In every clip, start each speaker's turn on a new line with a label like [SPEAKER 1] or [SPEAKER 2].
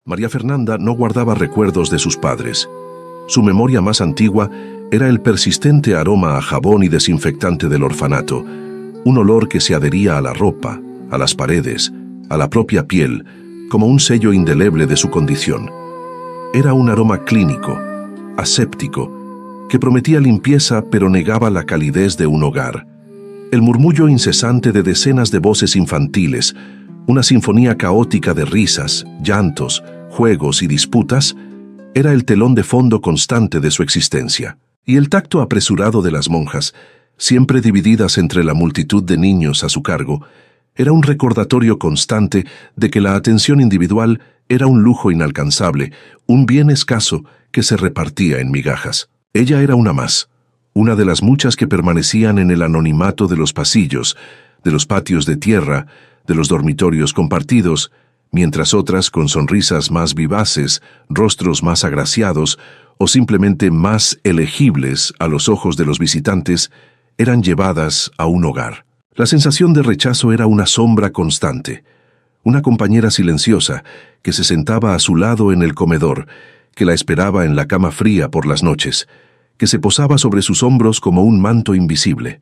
[SPEAKER 1] María Fernanda no guardaba recuerdos de sus padres. Su memoria más antigua era el persistente aroma a jabón y desinfectante del orfanato, un olor que se adhería a la ropa, a las paredes, a la propia piel, como un sello indeleble de su condición. Era un aroma clínico, aséptico, que prometía limpieza pero negaba la calidez de un hogar. El murmullo incesante de decenas de voces infantiles, una sinfonía caótica de risas, llantos, juegos y disputas, era el telón de fondo constante de su existencia. Y el tacto apresurado de las monjas, siempre divididas entre la multitud de niños a su cargo, era un recordatorio constante de que la atención individual era un lujo inalcanzable, un bien escaso que se repartía en migajas. Ella era una más, una de las muchas que permanecían en el anonimato de los pasillos, de los patios de tierra, de los dormitorios compartidos, mientras otras, con sonrisas más vivaces, rostros más agraciados o simplemente más elegibles a los ojos de los visitantes, eran llevadas a un hogar. La sensación de rechazo era una sombra constante, una compañera silenciosa que se sentaba a su lado en el comedor, que la esperaba en la cama fría por las noches, que se posaba sobre sus hombros como un manto invisible.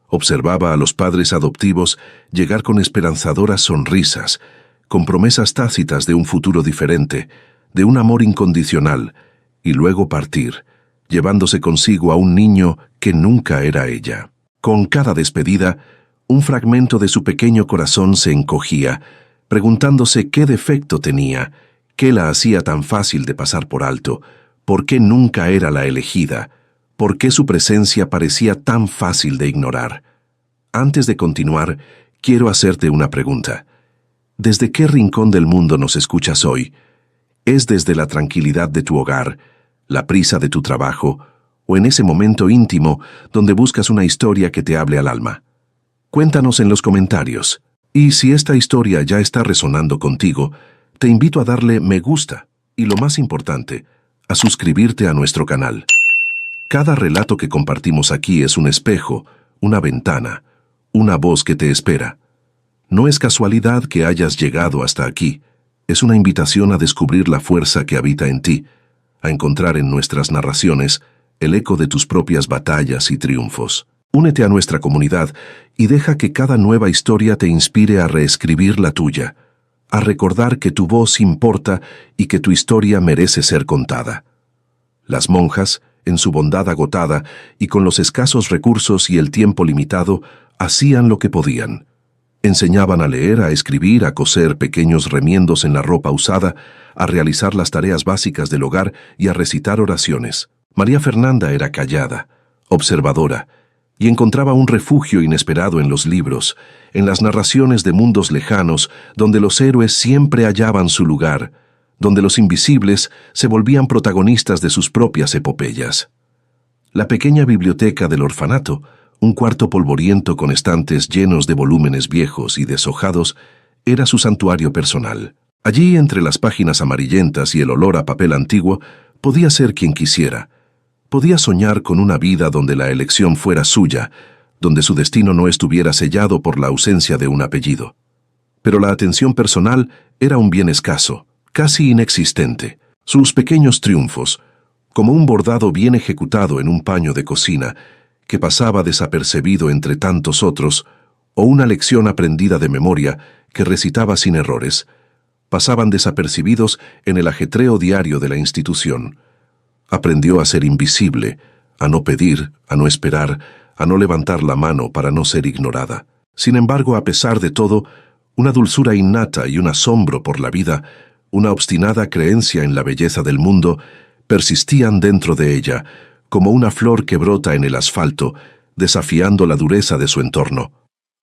[SPEAKER 1] Observaba a los padres adoptivos llegar con esperanzadoras sonrisas, con promesas tácitas de un futuro diferente, de un amor incondicional, y luego partir, llevándose consigo a un niño que nunca era ella. Con cada despedida, un fragmento de su pequeño corazón se encogía, preguntándose qué defecto tenía, qué la hacía tan fácil de pasar por alto, por qué nunca era la elegida, por qué su presencia parecía tan fácil de ignorar. Antes de continuar, quiero hacerte una pregunta. ¿Desde qué rincón del mundo nos escuchas hoy? ¿Es desde la tranquilidad de tu hogar, la prisa de tu trabajo, o en ese momento íntimo donde buscas una historia que te hable al alma? Cuéntanos en los comentarios. Y si esta historia ya está resonando contigo, te invito a darle me gusta y, lo más importante, a suscribirte a nuestro canal. Cada relato que compartimos aquí es un espejo, una ventana, una voz que te espera. No es casualidad que hayas llegado hasta aquí, es una invitación a descubrir la fuerza que habita en ti, a encontrar en nuestras narraciones el eco de tus propias batallas y triunfos. Únete a nuestra comunidad y deja que cada nueva historia te inspire a reescribir la tuya, a recordar que tu voz importa y que tu historia merece ser contada. Las monjas, en su bondad agotada y con los escasos recursos y el tiempo limitado, hacían lo que podían. Enseñaban a leer, a escribir, a coser pequeños remiendos en la ropa usada, a realizar las tareas básicas del hogar y a recitar oraciones. María Fernanda era callada, observadora, y encontraba un refugio inesperado en los libros, en las narraciones de mundos lejanos, donde los héroes siempre hallaban su lugar, donde los invisibles se volvían protagonistas de sus propias epopeyas. La pequeña biblioteca del orfanato, un cuarto polvoriento con estantes llenos de volúmenes viejos y deshojados, era su santuario personal. Allí, entre las páginas amarillentas y el olor a papel antiguo, podía ser quien quisiera. Podía soñar con una vida donde la elección fuera suya, donde su destino no estuviera sellado por la ausencia de un apellido. Pero la atención personal era un bien escaso, casi inexistente. Sus pequeños triunfos, como un bordado bien ejecutado en un paño de cocina, que pasaba desapercibido entre tantos otros, o una lección aprendida de memoria que recitaba sin errores, pasaban desapercibidos en el ajetreo diario de la institución. Aprendió a ser invisible, a no pedir, a no esperar, a no levantar la mano para no ser ignorada. Sin embargo, a pesar de todo, una dulzura innata y un asombro por la vida, una obstinada creencia en la belleza del mundo, persistían dentro de ella, como una flor que brota en el asfalto, desafiando la dureza de su entorno.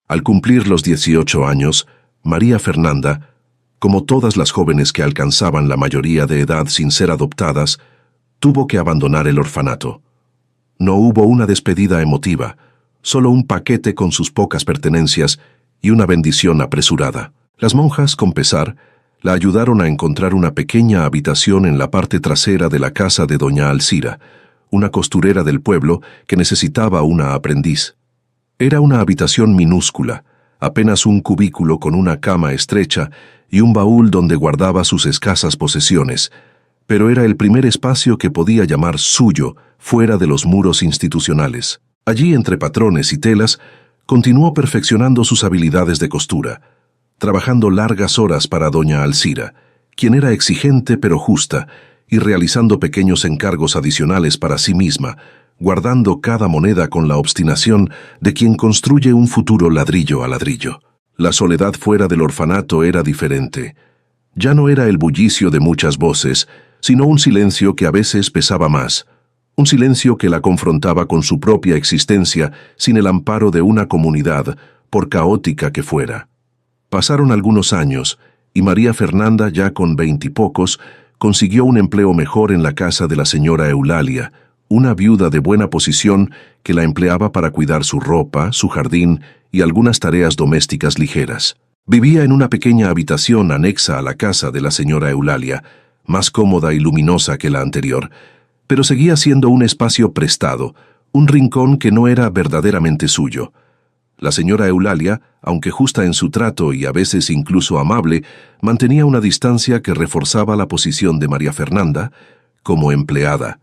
[SPEAKER 1] Al cumplir los 18 años, María Fernanda, como todas las jóvenes que alcanzaban la mayoría de edad sin ser adoptadas, tuvo que abandonar el orfanato. No hubo una despedida emotiva, solo un paquete con sus pocas pertenencias y una bendición apresurada. Las monjas, con pesar, la ayudaron a encontrar una pequeña habitación en la parte trasera de la casa de doña Alcira, una costurera del pueblo que necesitaba una aprendiz. Era una habitación minúscula, apenas un cubículo con una cama estrecha y un baúl donde guardaba sus escasas posesiones, pero era el primer espacio que podía llamar suyo fuera de los muros institucionales. Allí, entre patrones y telas, continuó perfeccionando sus habilidades de costura, trabajando largas horas para doña Alcira, quien era exigente pero justa, y realizando pequeños encargos adicionales para sí misma, guardando cada moneda con la obstinación de quien construye un futuro ladrillo a ladrillo. La soledad fuera del orfanato era diferente. Ya no era el bullicio de muchas voces, sino un silencio que a veces pesaba más, un silencio que la confrontaba con su propia existencia sin el amparo de una comunidad, por caótica que fuera. Pasaron algunos años, y María Fernanda, ya con 20 y pocos, consiguió un empleo mejor en la casa de la señora Eulalia, una viuda de buena posición que la empleaba para cuidar su ropa, su jardín y algunas tareas domésticas ligeras. Vivía en una pequeña habitación anexa a la casa de la señora Eulalia, más cómoda y luminosa que la anterior, pero seguía siendo un espacio prestado, un rincón que no era verdaderamente suyo. La señora Eulalia, aunque justa en su trato y a veces incluso amable, mantenía una distancia que reforzaba la posición de María Fernanda como empleada,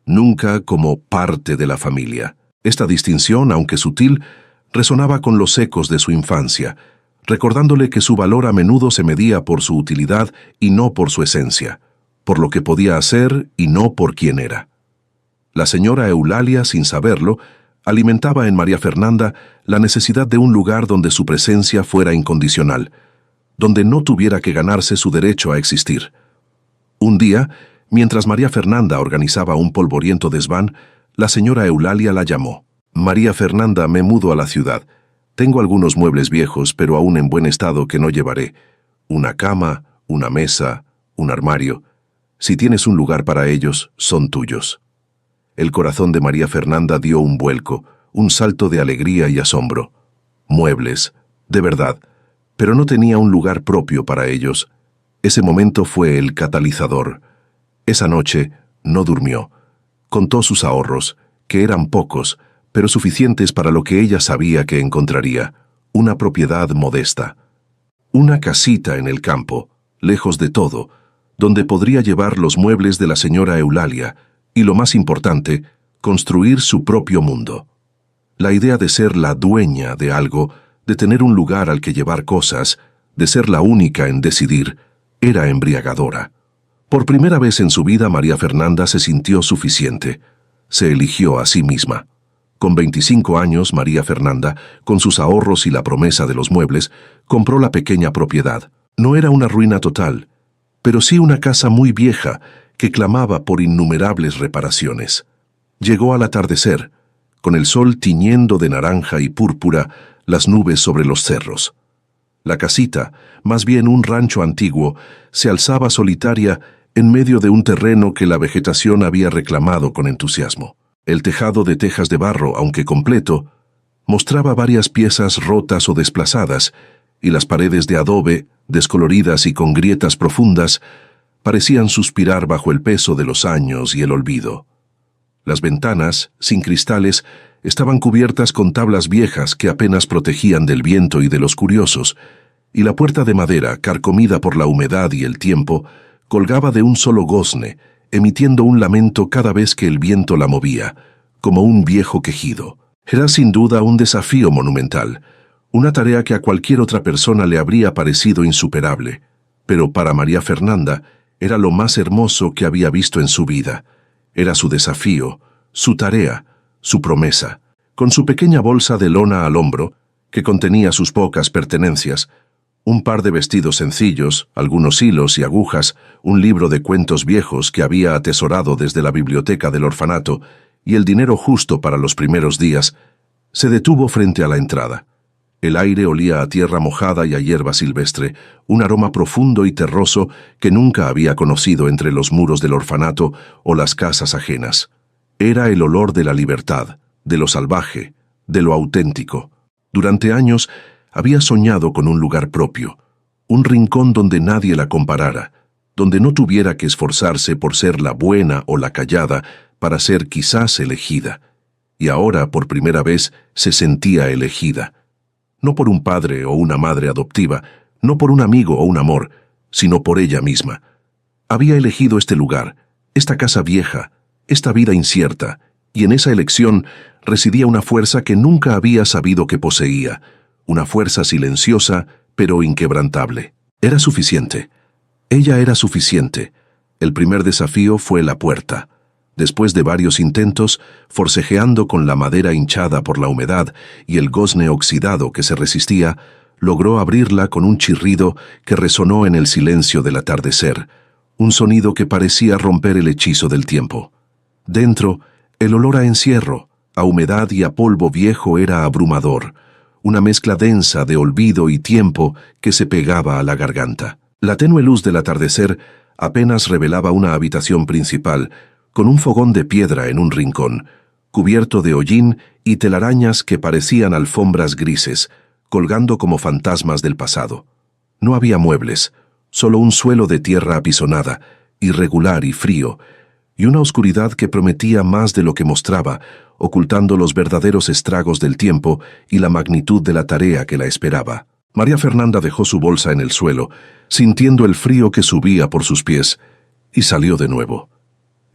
[SPEAKER 1] nunca como parte de la familia. Esta distinción, aunque sutil, resonaba con los ecos de su infancia, recordándole que su valor a menudo se medía por su utilidad y no por su esencia, por lo que podía hacer y no por quién era. La señora Eulalia, sin saberlo, alimentaba en María Fernanda la necesidad de un lugar donde su presencia fuera incondicional, donde no tuviera que ganarse su derecho a existir. Un día, mientras María Fernanda organizaba un polvoriento desván, la señora Eulalia la llamó. «María Fernanda, me mudo a la ciudad. Tengo algunos muebles viejos, pero aún en buen estado, que no llevaré. Una cama, una mesa, un armario. Si tienes un lugar para ellos, son tuyos». El corazón de María Fernanda dio un vuelco, un salto de alegría y asombro. Muebles, de verdad, pero no tenía un lugar propio para ellos. Ese momento fue el catalizador. Esa noche no durmió. Contó sus ahorros, que eran pocos, pero suficientes para lo que ella sabía que encontraría: una propiedad modesta. Una casita en el campo, lejos de todo, donde podría llevar los muebles de la señora Eulalia y, lo más importante, construir su propio mundo. La idea de ser la dueña de algo, de tener un lugar al que llevar cosas, de ser la única en decidir, era embriagadora. Por primera vez en su vida, María Fernanda se sintió suficiente. Se eligió a sí misma. Con 25 años, María Fernanda, con sus ahorros y la promesa de los muebles, compró la pequeña propiedad. No era una ruina total, pero sí una casa muy vieja que clamaba por innumerables reparaciones. Llegó al atardecer, con el sol tiñendo de naranja y púrpura las nubes sobre los cerros. La casita, más bien un rancho antiguo, se alzaba solitaria en medio de un terreno que la vegetación había reclamado con entusiasmo. El tejado de tejas de barro, aunque completo, mostraba varias piezas rotas o desplazadas, y las paredes de adobe, descoloridas y con grietas profundas, parecían suspirar bajo el peso de los años y el olvido. Las ventanas, sin cristales, estaban cubiertas con tablas viejas que apenas protegían del viento y de los curiosos, y la puerta de madera, carcomida por la humedad y el tiempo, colgaba de un solo gozne, emitiendo un lamento cada vez que el viento la movía, como un viejo quejido. Era sin duda un desafío monumental, una tarea que a cualquier otra persona le habría parecido insuperable, pero para María Fernanda era lo más hermoso que había visto en su vida. Era su desafío, su tarea, su promesa. Con su pequeña bolsa de lona al hombro, que contenía sus pocas pertenencias, un par de vestidos sencillos, algunos hilos y agujas, un libro de cuentos viejos que había atesorado desde la biblioteca del orfanato y el dinero justo para los primeros días, se detuvo frente a la entrada. El aire olía a tierra mojada y a hierba silvestre, un aroma profundo y terroso que nunca había conocido entre los muros del orfanato o las casas ajenas. Era el olor de la libertad, de lo salvaje, de lo auténtico. Durante años había soñado con un lugar propio, un rincón donde nadie la comparara, donde no tuviera que esforzarse por ser la buena o la callada para ser quizás elegida. Y ahora, por primera vez, se sentía elegida. no por un padre o una madre adoptiva, no por un amigo o un amor, sino por ella misma. Había elegido este lugar, esta casa vieja, esta vida incierta, y en esa elección residía una fuerza que nunca había sabido que poseía, una fuerza silenciosa pero inquebrantable. Era suficiente. Ella era suficiente. El primer desafío fue la puerta. Después de varios intentos, forcejeando con la madera hinchada por la humedad y el gozne oxidado que se resistía, logró abrirla con un chirrido que resonó en el silencio del atardecer, un sonido que parecía romper el hechizo del tiempo. Dentro, el olor a encierro, a humedad y a polvo viejo era abrumador, una mezcla densa de olvido y tiempo que se pegaba a la garganta. La tenue luz del atardecer apenas revelaba una habitación principal, con un fogón de piedra en un rincón, cubierto de hollín y telarañas que parecían alfombras grises, colgando como fantasmas del pasado. No había muebles, solo un suelo de tierra apisonada, irregular y frío, y una oscuridad que prometía más de lo que mostraba, ocultando los verdaderos estragos del tiempo y la magnitud de la tarea que la esperaba. María Fernanda dejó su bolsa en el suelo, sintiendo el frío que subía por sus pies, y salió de nuevo.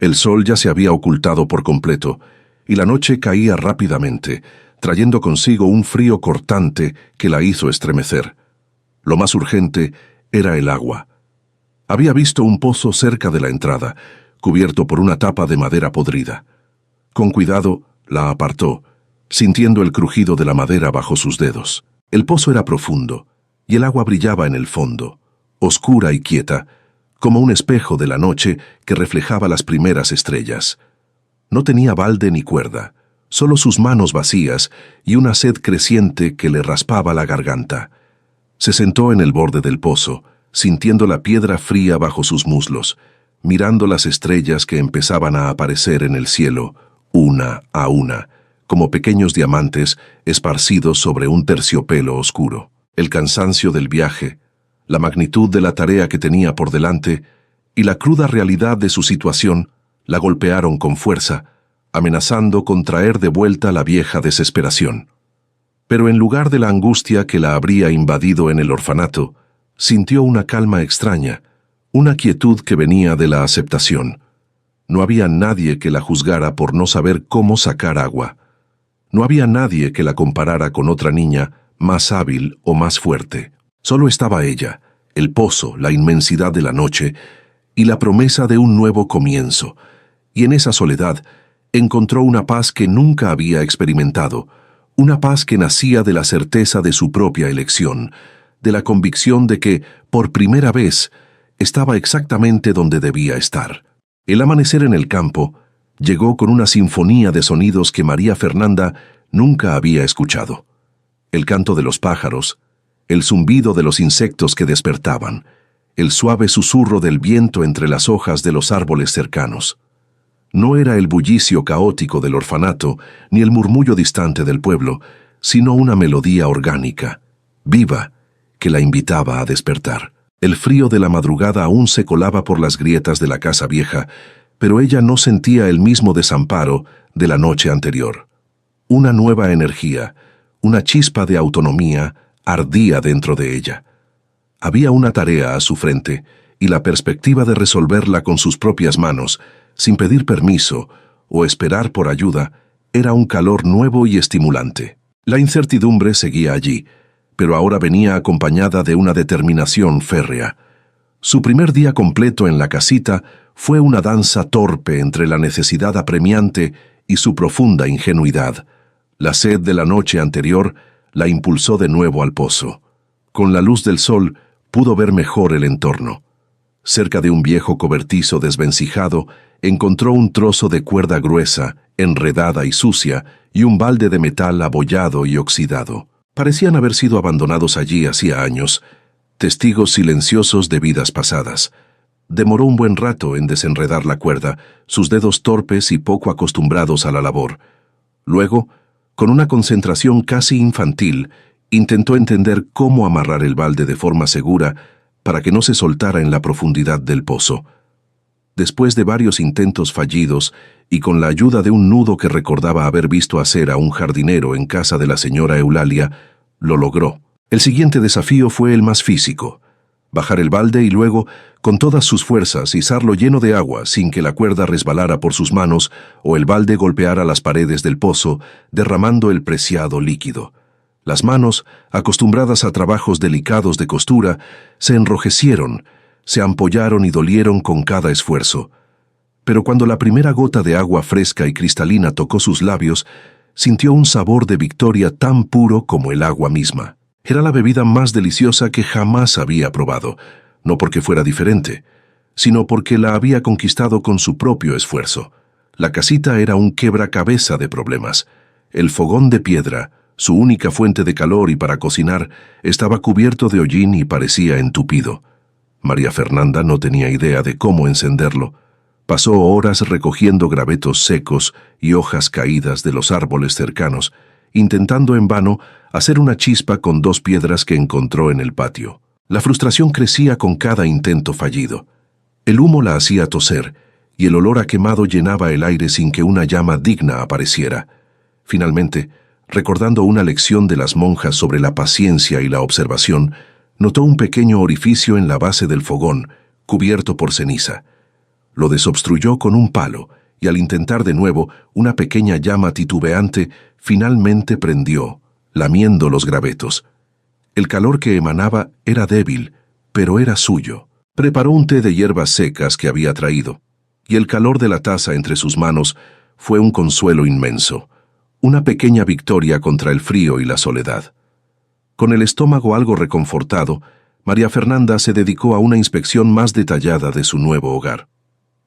[SPEAKER 1] El sol ya se había ocultado por completo, y la noche caía rápidamente, trayendo consigo un frío cortante que la hizo estremecer. Lo más urgente era el agua. Había visto un pozo cerca de la entrada, cubierto por una tapa de madera podrida. Con cuidado, la apartó, sintiendo el crujido de la madera bajo sus dedos. El pozo era profundo, y el agua brillaba en el fondo, oscura y quieta, como un espejo de la noche que reflejaba las primeras estrellas. No tenía balde ni cuerda, solo sus manos vacías y una sed creciente que le raspaba la garganta. Se sentó en el borde del pozo, sintiendo la piedra fría bajo sus muslos, mirando las estrellas que empezaban a aparecer en el cielo, una a una, como pequeños diamantes esparcidos sobre un terciopelo oscuro. El cansancio del viaje, la magnitud de la tarea que tenía por delante y la cruda realidad de su situación la golpearon con fuerza, amenazando con traer de vuelta la vieja desesperación. Pero en lugar de la angustia que la habría invadido en el orfanato, sintió una calma extraña, una quietud que venía de la aceptación. No había nadie que la juzgara por no saber cómo sacar agua. No había nadie que la comparara con otra niña más hábil o más fuerte. Solo estaba ella, el pozo, la inmensidad de la noche y la promesa de un nuevo comienzo. Y en esa soledad encontró una paz que nunca había experimentado, una paz que nacía de la certeza de su propia elección, de la convicción de que, por primera vez, estaba exactamente donde debía estar. El amanecer en el campo llegó con una sinfonía de sonidos que María Fernanda nunca había escuchado. El canto de los pájaros, el zumbido de los insectos que despertaban, el suave susurro del viento entre las hojas de los árboles cercanos. No era el bullicio caótico del orfanato ni el murmullo distante del pueblo, sino una melodía orgánica, viva, que la invitaba a despertar. El frío de la madrugada aún se colaba por las grietas de la casa vieja, pero ella no sentía el mismo desamparo de la noche anterior. Una nueva energía, una chispa de autonomía, ardía dentro de ella. Había una tarea a su frente, y la perspectiva de resolverla con sus propias manos, sin pedir permiso o esperar por ayuda, era un calor nuevo y estimulante. La incertidumbre seguía allí, pero ahora venía acompañada de una determinación férrea. Su primer día completo en la casita fue una danza torpe entre la necesidad apremiante y su profunda ingenuidad. La sed de la noche anterior la impulsó de nuevo al pozo. Con la luz del sol pudo ver mejor el entorno. Cerca de un viejo cobertizo desvencijado, encontró un trozo de cuerda gruesa, enredada y sucia, y un balde de metal abollado y oxidado. Parecían haber sido abandonados allí hacía años, testigos silenciosos de vidas pasadas. Demoró un buen rato en desenredar la cuerda, sus dedos torpes y poco acostumbrados a la labor. Luego, con una concentración casi infantil, intentó entender cómo amarrar el balde de forma segura para que no se soltara en la profundidad del pozo. Después de varios intentos fallidos y con la ayuda de un nudo que recordaba haber visto hacer a un jardinero en casa de la señora Eulalia, lo logró. El siguiente desafío fue el más físico: bajar el balde y luego, con todas sus fuerzas, izarlo lleno de agua sin que la cuerda resbalara por sus manos o el balde golpeara las paredes del pozo, derramando el preciado líquido. Las manos, acostumbradas a trabajos delicados de costura, se enrojecieron, se ampollaron y dolieron con cada esfuerzo. Pero cuando la primera gota de agua fresca y cristalina tocó sus labios, sintió un sabor de victoria tan puro como el agua misma. Era la bebida más deliciosa que jamás había probado, no porque fuera diferente, sino porque la había conquistado con su propio esfuerzo. La casita era un quebracabeza de problemas. El fogón de piedra, su única fuente de calor y para cocinar, estaba cubierto de hollín y parecía entupido. María Fernanda no tenía idea de cómo encenderlo. Pasó horas recogiendo gravetos secos y hojas caídas de los árboles cercanos, intentando en vano hacer una chispa con 2 piedras que encontró en el patio. La frustración crecía con cada intento fallido. El humo la hacía toser, y el olor a quemado llenaba el aire sin que una llama digna apareciera. Finalmente, recordando una lección de las monjas sobre la paciencia y la observación, notó un pequeño orificio en la base del fogón, cubierto por ceniza. Lo desobstruyó con un palo, y al intentar de nuevo, una pequeña llama titubeante finalmente prendió, lamiendo los gravetos. El calor que emanaba era débil, pero era suyo. Preparó un té de hierbas secas que había traído, y el calor de la taza entre sus manos fue un consuelo inmenso, una pequeña victoria contra el frío y la soledad. Con el estómago algo reconfortado, María Fernanda se dedicó a una inspección más detallada de su nuevo hogar.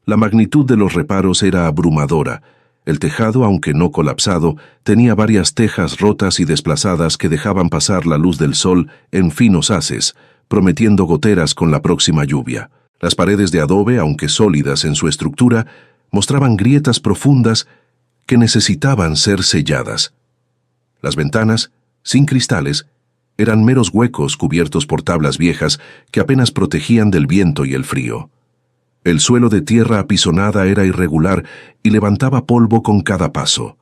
[SPEAKER 1] La magnitud de los reparos era abrumadora. El tejado, aunque no colapsado, tenía varias tejas rotas y desplazadas que dejaban pasar la luz del sol en finos haces, prometiendo goteras con la próxima lluvia. Las paredes de adobe, aunque sólidas en su estructura, mostraban grietas profundas que necesitaban ser selladas. Las ventanas, sin cristales, eran meros huecos cubiertos por tablas viejas que apenas protegían del viento y el frío. El suelo de tierra apisonada era irregular y levantaba polvo con cada paso.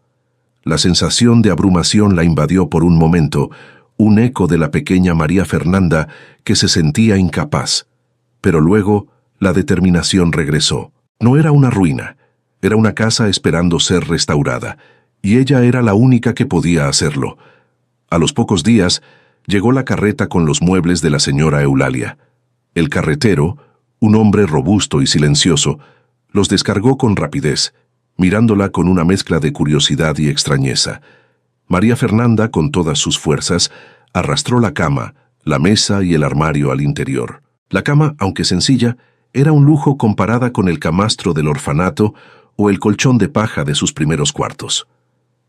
[SPEAKER 1] La sensación de abrumación la invadió por un momento, un eco de la pequeña María Fernanda que se sentía incapaz. Pero luego la determinación regresó. No era una ruina, era una casa esperando ser restaurada, y ella era la única que podía hacerlo. A los pocos días, llegó la carreta con los muebles de la señora Eulalia. El carretero, un hombre robusto y silencioso, los descargó con rapidez, mirándola con una mezcla de curiosidad y extrañeza. María Fernanda, con todas sus fuerzas, arrastró la cama, la mesa y el armario al interior. La cama, aunque sencilla, era un lujo comparada con el camastro del orfanato o el colchón de paja de sus primeros cuartos.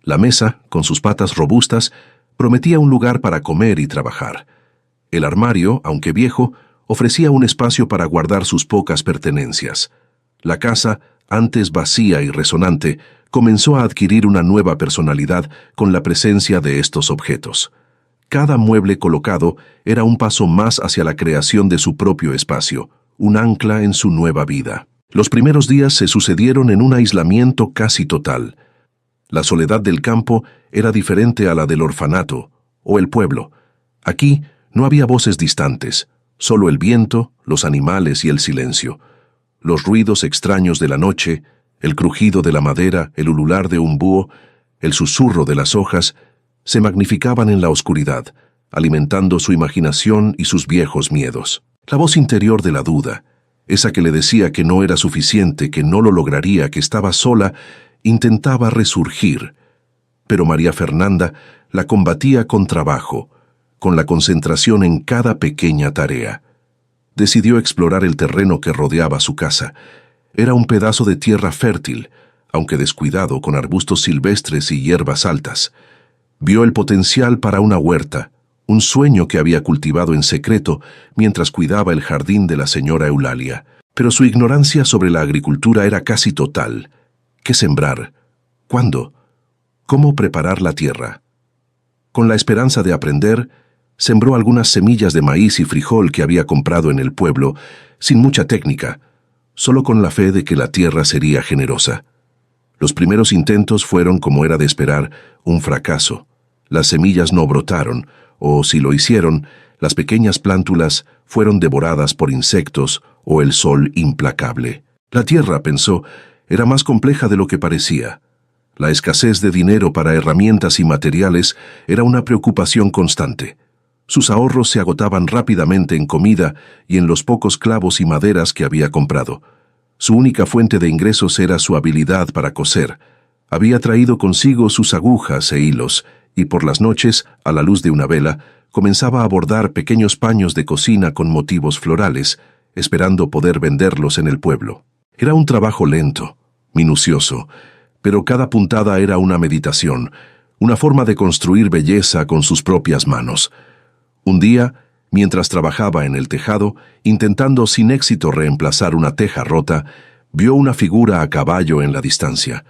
[SPEAKER 1] La mesa, con sus patas robustas, prometía un lugar para comer y trabajar. El armario, aunque viejo, ofrecía un espacio para guardar sus pocas pertenencias. La casa, antes vacía y resonante, comenzó a adquirir una nueva personalidad con la presencia de estos objetos. Cada mueble colocado era un paso más hacia la creación de su propio espacio, un ancla en su nueva vida. Los primeros días se sucedieron en un aislamiento casi total. La soledad del campo era diferente a la del orfanato o el pueblo. Aquí no había voces distantes, solo el viento, los animales y el silencio. Los ruidos extraños de la noche, el crujido de la madera, el ulular de un búho, el susurro de las hojas, se magnificaban en la oscuridad, alimentando su imaginación y sus viejos miedos. La voz interior de la duda, esa que le decía que no era suficiente, que no lo lograría, que estaba sola, intentaba resurgir. Pero María Fernanda la combatía con trabajo, con la concentración en cada pequeña tarea. Decidió explorar el terreno que rodeaba su casa. Era un pedazo de tierra fértil, aunque descuidado, con arbustos silvestres y hierbas altas. Vio el potencial para una huerta, un sueño que había cultivado en secreto mientras cuidaba el jardín de la señora Eulalia. Pero su ignorancia sobre la agricultura era casi total. ¿Qué sembrar? ¿Cuándo? ¿Cómo preparar la tierra? Con la esperanza de aprender, sembró algunas semillas de maíz y frijol que había comprado en el pueblo, sin mucha técnica, solo con la fe de que la tierra sería generosa. Los primeros intentos fueron, como era de esperar, un fracaso. Las semillas no brotaron, o si lo hicieron, las pequeñas plántulas fueron devoradas por insectos o el sol implacable. La tierra, pensó, era más compleja de lo que parecía. La escasez de dinero para herramientas y materiales era una preocupación constante. Sus ahorros se agotaban rápidamente en comida y en los pocos clavos y maderas que había comprado. Su única fuente de ingresos era su habilidad para coser. Había traído consigo sus agujas e hilos, y por las noches, a la luz de una vela, comenzaba a bordar pequeños paños de cocina con motivos florales, esperando poder venderlos en el pueblo. Era un trabajo lento, minucioso, pero cada puntada era una meditación, una forma de construir belleza con sus propias manos. Un día, mientras trabajaba en el tejado, intentando sin éxito reemplazar una teja rota, vio una figura a caballo en la distancia.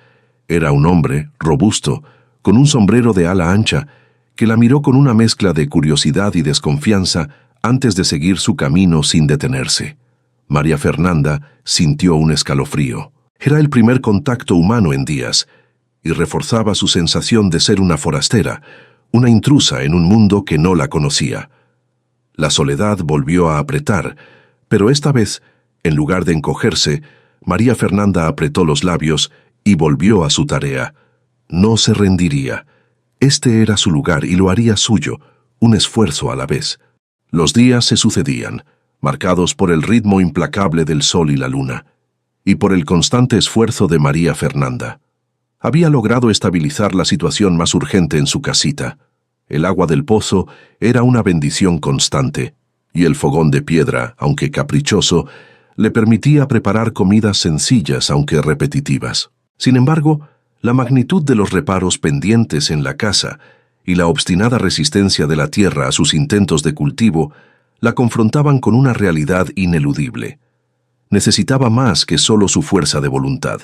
[SPEAKER 1] Era un hombre, robusto, con un sombrero de ala ancha, que la miró con una mezcla de curiosidad y desconfianza antes de seguir su camino sin detenerse. María Fernanda sintió un escalofrío. Era el primer contacto humano en días, y reforzaba su sensación de ser una forastera, una intrusa en un mundo que no la conocía. La soledad volvió a apretar, pero esta vez, en lugar de encogerse, María Fernanda apretó los labios y volvió a su tarea. No se rendiría. Este era su lugar y lo haría suyo, un esfuerzo a la vez. Los días se sucedían, marcados por el ritmo implacable del sol y la luna, y por el constante esfuerzo de María Fernanda. Había logrado estabilizar la situación más urgente en su casita. El agua del pozo era una bendición constante, y el fogón de piedra, aunque caprichoso, le permitía preparar comidas sencillas aunque repetitivas. Sin embargo, la magnitud de los reparos pendientes en la casa y la obstinada resistencia de la tierra a sus intentos de cultivo la confrontaban con una realidad ineludible. Necesitaba más que solo su fuerza de voluntad.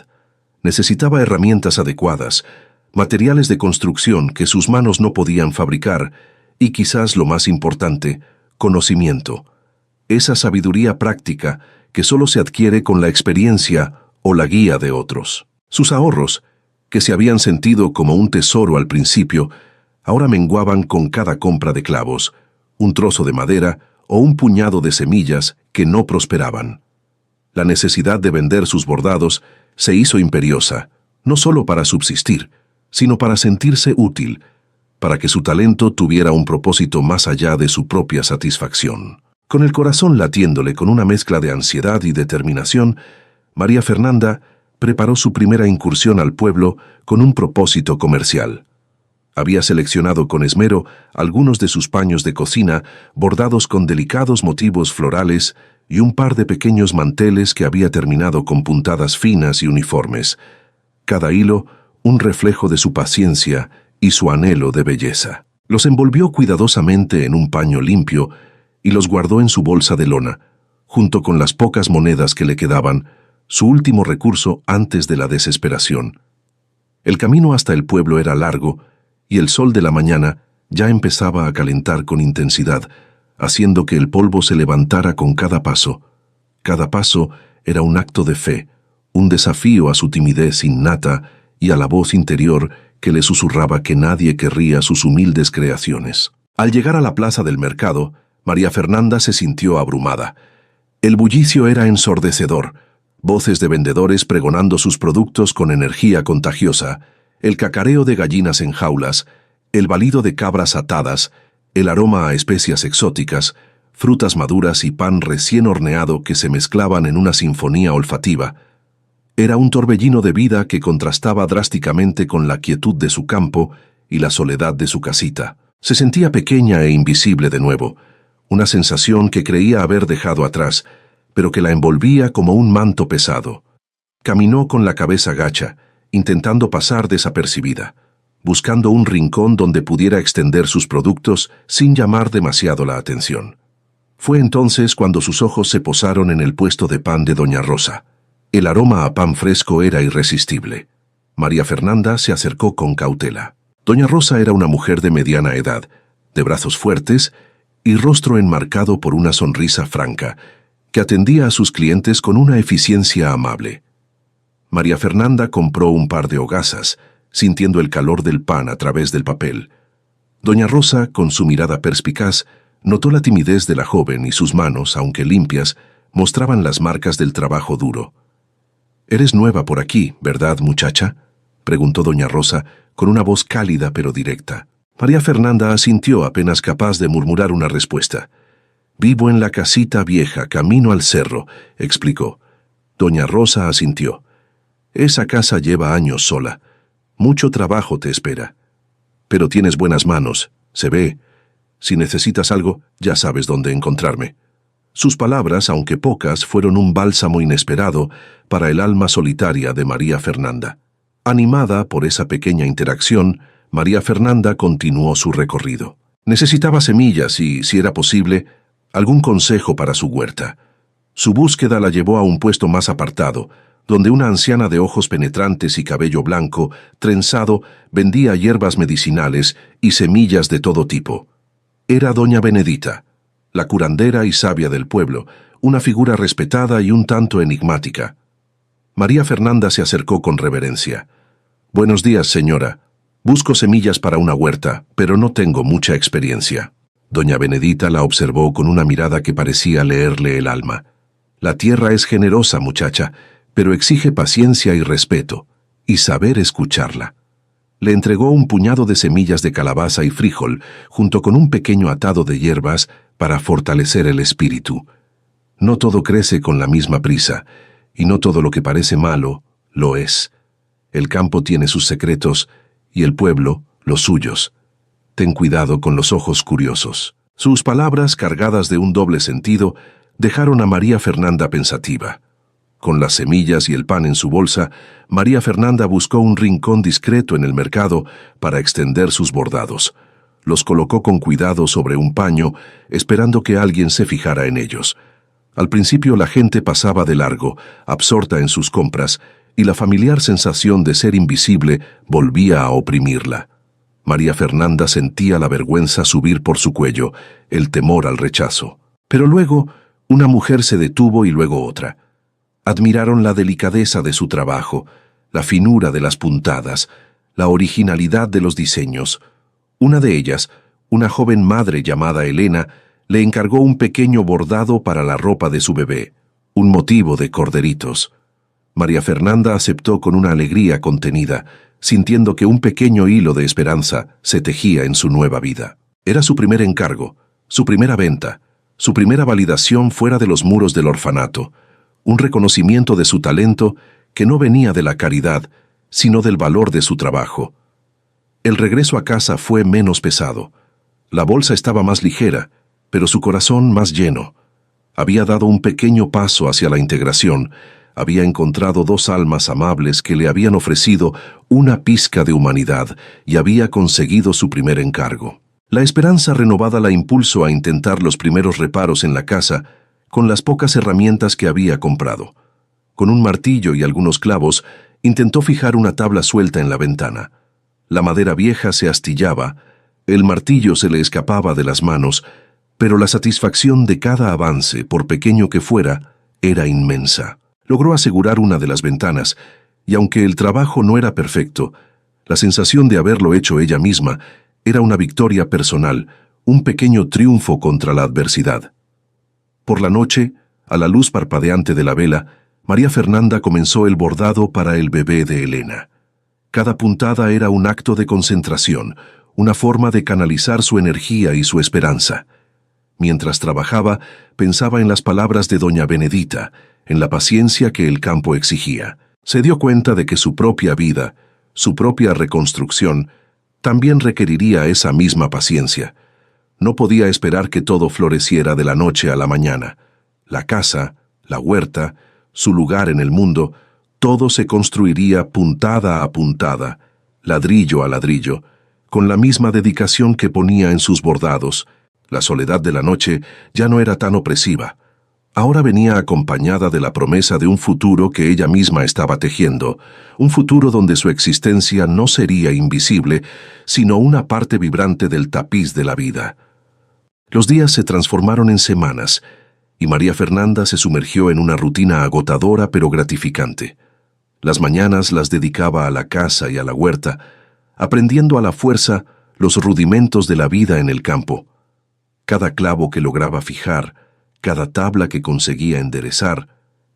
[SPEAKER 1] Necesitaba herramientas adecuadas, materiales de construcción que sus manos no podían fabricar y, quizás lo más importante, conocimiento. Esa sabiduría práctica que solo se adquiere con la experiencia o la guía de otros. Sus ahorros, que se habían sentido como un tesoro al principio, ahora menguaban con cada compra de clavos, un trozo de madera o un puñado de semillas que no prosperaban. La necesidad de vender sus bordados se hizo imperiosa, no solo para subsistir, sino para sentirse útil, para que su talento tuviera un propósito más allá de su propia satisfacción. Con el corazón latiéndole con una mezcla de ansiedad y determinación, María Fernanda preparó su primera incursión al pueblo con un propósito comercial. Había seleccionado con esmero algunos de sus paños de cocina bordados con delicados motivos florales y un par de pequeños manteles que había terminado con puntadas finas y uniformes. Cada hilo, un reflejo de su paciencia y su anhelo de belleza. Los envolvió cuidadosamente en un paño limpio y los guardó en su bolsa de lona, junto con las pocas monedas que le quedaban, su último recurso antes de la desesperación. El camino hasta el pueblo era largo, y el sol de la mañana ya empezaba a calentar con intensidad, haciendo que el polvo se levantara con cada paso. Cada paso era un acto de fe, un desafío a su timidez innata y a la voz interior que le susurraba que nadie querría sus humildes creaciones. Al llegar a la plaza del mercado, María Fernanda se sintió abrumada. El bullicio era ensordecedor, voces de vendedores pregonando sus productos con energía contagiosa, el cacareo de gallinas en jaulas, el balido de cabras atadas, el aroma a especias exóticas, frutas maduras y pan recién horneado que se mezclaban en una sinfonía olfativa. Era un torbellino de vida que contrastaba drásticamente con la quietud de su campo y la soledad de su casita. Se sentía pequeña e invisible de nuevo, una sensación que creía haber dejado atrás, pero que la envolvía como un manto pesado. Caminó con la cabeza gacha, intentando pasar desapercibida, buscando un rincón donde pudiera extender sus productos sin llamar demasiado la atención. Fue entonces cuando sus ojos se posaron en el puesto de pan de Doña Rosa. El aroma a pan fresco era irresistible. María Fernanda se acercó con cautela. Doña Rosa era una mujer de mediana edad, de brazos fuertes y rostro enmarcado por una sonrisa franca, que atendía a sus clientes con una eficiencia amable. María Fernanda compró un par de hogazas, sintiendo el calor del pan a través del papel. Doña Rosa, con su mirada perspicaz, notó la timidez de la joven y sus manos, aunque limpias, mostraban las marcas del trabajo duro. «Eres nueva por aquí, ¿verdad, muchacha?», preguntó doña Rosa, con una voz cálida pero directa. María Fernanda asintió, apenas capaz de murmurar una respuesta. «Vivo en la casita vieja, camino al cerro», explicó. Doña Rosa asintió. «Esa casa lleva años sola. Mucho trabajo te espera. Pero tienes buenas manos, se ve. Si necesitas algo, ya sabes dónde encontrarme». Sus palabras, aunque pocas, fueron un bálsamo inesperado para el alma solitaria de María Fernanda. Animada por esa pequeña interacción, María Fernanda continuó su recorrido. Necesitaba semillas y, si era posible, algún consejo para su huerta. Su búsqueda la llevó a un puesto más apartado, donde una anciana de ojos penetrantes y cabello blanco, trenzado, vendía hierbas medicinales y semillas de todo tipo. Era doña Benedita, la curandera y sabia del pueblo, una figura respetada y un tanto enigmática. María Fernanda se acercó con reverencia. «Buenos días, señora. Busco semillas para una huerta, pero no tengo mucha experiencia». Doña Benedita la observó con una mirada que parecía leerle el alma. «La tierra es generosa, muchacha, pero exige paciencia y respeto, y saber escucharla». Le entregó un puñado de semillas de calabaza y frijol, junto con un pequeño atado de hierbas para fortalecer el espíritu. No todo crece con la misma prisa, y no todo lo que parece malo, lo es. El campo tiene sus secretos, y el pueblo, los suyos. Ten cuidado con los ojos curiosos. Sus palabras, cargadas de un doble sentido, dejaron a María Fernanda pensativa. Con las semillas y el pan en su bolsa, María Fernanda buscó un rincón discreto en el mercado para extender sus bordados. Los colocó con cuidado sobre un paño, esperando que alguien se fijara en ellos. Al principio la gente pasaba de largo, absorta en sus compras, y la familiar sensación de ser invisible volvía a oprimirla. María Fernanda sentía la vergüenza subir por su cuello, el temor al rechazo. Pero luego, una mujer se detuvo y luego otra. Admiraron la delicadeza de su trabajo, la finura de las puntadas, la originalidad de los diseños. Una de ellas, una joven madre llamada Elena, le encargó un pequeño bordado para la ropa de su bebé, un motivo de corderitos. María Fernanda aceptó con una alegría contenida, sintiendo que un pequeño hilo de esperanza se tejía en su nueva vida. Era su primer encargo, su primera venta, su primera validación fuera de los muros del orfanato, un reconocimiento de su talento que no venía de la caridad, sino del valor de su trabajo. El regreso a casa fue menos pesado. La bolsa estaba más ligera, pero su corazón más lleno. Había dado un pequeño paso hacia la integración, había encontrado dos almas amables que le habían ofrecido una pizca de humanidad y había conseguido su primer encargo. La esperanza renovada la impulsó a intentar los primeros reparos en la casa con las pocas herramientas que había comprado. Con un martillo y algunos clavos, intentó fijar una tabla suelta en la ventana. La madera vieja se astillaba, el martillo se le escapaba de las manos, pero la satisfacción de cada avance, por pequeño que fuera, era inmensa. Logró asegurar una de las ventanas, y aunque el trabajo no era perfecto, la sensación de haberlo hecho ella misma era una victoria personal, un pequeño triunfo contra la adversidad. Por la noche, a la luz parpadeante de la vela, María Fernanda comenzó el bordado para el bebé de Elena. Cada puntada era un acto de concentración, una forma de canalizar su energía y su esperanza. Mientras trabajaba, pensaba en las palabras de doña Benedita, en la paciencia que el campo exigía. Se dio cuenta de que su propia vida, su propia reconstrucción, también requeriría esa misma paciencia. No podía esperar que todo floreciera de la noche a la mañana. La casa, la huerta, su lugar en el mundo, todo se construiría puntada a puntada, ladrillo a ladrillo, con la misma dedicación que ponía en sus bordados. La soledad de la noche ya no era tan opresiva. Ahora venía acompañada de la promesa de un futuro que ella misma estaba tejiendo, un futuro donde su existencia no sería invisible, sino una parte vibrante del tapiz de la vida. Los días se transformaron en semanas, y María Fernanda se sumergió en una rutina agotadora pero gratificante. Las mañanas las dedicaba a la casa y a la huerta, aprendiendo a la fuerza los rudimentos de la vida en el campo. Cada clavo que lograba fijar, cada tabla que conseguía enderezar,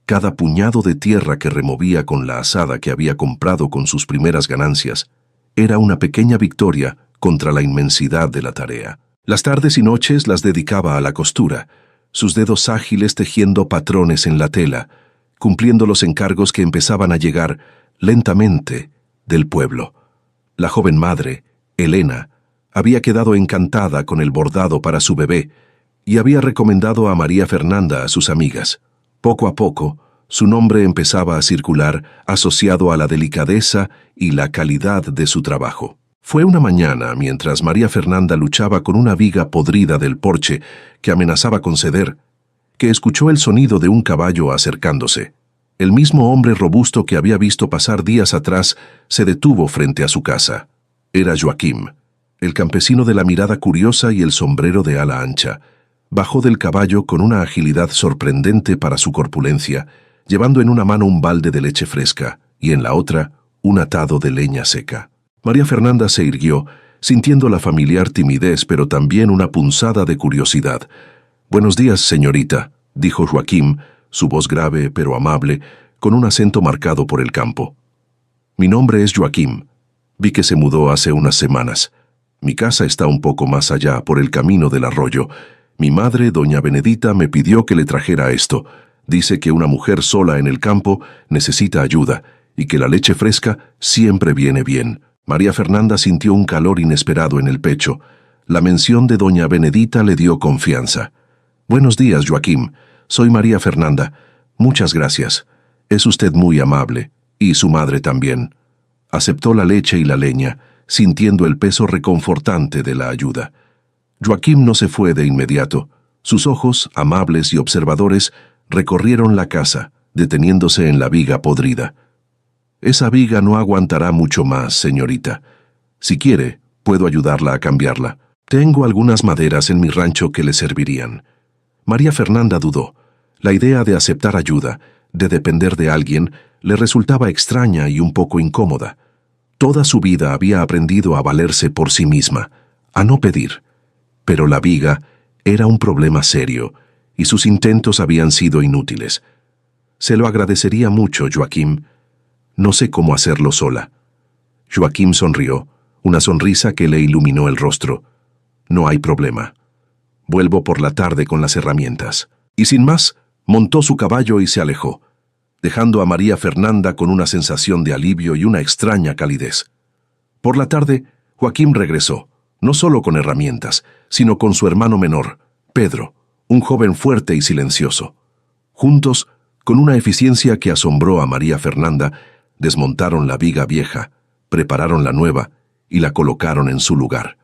[SPEAKER 1] cada puñado de tierra que removía con la azada que había comprado con sus primeras ganancias, era una pequeña victoria contra la inmensidad de la tarea. Las tardes y noches las dedicaba a la costura, sus dedos ágiles tejiendo patrones en la tela, cumpliendo los encargos que empezaban a llegar lentamente del pueblo. La joven madre, Elena, había quedado encantada con el bordado para su bebé y había recomendado a María Fernanda a sus amigas. Poco a poco, su nombre empezaba a circular asociado a la delicadeza y la calidad de su trabajo. Fue una mañana, mientras María Fernanda luchaba con una viga podrida del porche que amenazaba con ceder, que escuchó el sonido de un caballo acercándose. El mismo hombre robusto que había visto pasar días atrás se detuvo frente a su casa. Era Joaquim, el campesino de la mirada curiosa y el sombrero de ala ancha. Bajó del caballo con una agilidad sorprendente para su corpulencia, llevando en una mano un balde de leche fresca y en la otra un atado de leña seca. María Fernanda se irguió, sintiendo la familiar timidez pero también una punzada de curiosidad. «Buenos días, señorita», dijo Joaquim, su voz grave pero amable, con un acento marcado por el campo. «Mi nombre es Joaquim. Vi que se mudó hace unas semanas. Mi casa está un poco más allá, por el camino del arroyo. Mi madre, doña Benedita, me pidió que le trajera esto. Dice que una mujer sola en el campo necesita ayuda y que la leche fresca siempre viene bien». María Fernanda sintió un calor inesperado en el pecho. La mención de doña Benedita le dio confianza. «Buenos días, Joaquim. Soy María Fernanda. Muchas gracias. Es usted muy amable. Y su madre también». Aceptó la leche y la leña, sintiendo el peso reconfortante de la ayuda. Joaquim no se fue de inmediato. Sus ojos, amables y observadores, recorrieron la casa, deteniéndose en la viga podrida. «Esa viga no aguantará mucho más, señorita. Si quiere, puedo ayudarla a cambiarla. Tengo algunas maderas en mi rancho que le servirían». María Fernanda dudó. La idea de aceptar ayuda, de depender de alguien, le resultaba extraña y un poco incómoda. Toda su vida había aprendido a valerse por sí misma, a no pedir. Pero la viga era un problema serio, y sus intentos habían sido inútiles. «Se lo agradecería mucho, Joaquim. No sé cómo hacerlo sola». Joaquim sonrió, una sonrisa que le iluminó el rostro. «No hay problema. Vuelvo por la tarde con las herramientas». Y sin más, montó su caballo y se alejó, dejando a María Fernanda con una sensación de alivio y una extraña calidez. Por la tarde, Joaquim regresó, no solo con herramientas, sino con su hermano menor, Pedro, un joven fuerte y silencioso. Juntos, con una eficiencia que asombró a María Fernanda, desmontaron la viga vieja, prepararon la nueva y la colocaron en su lugar.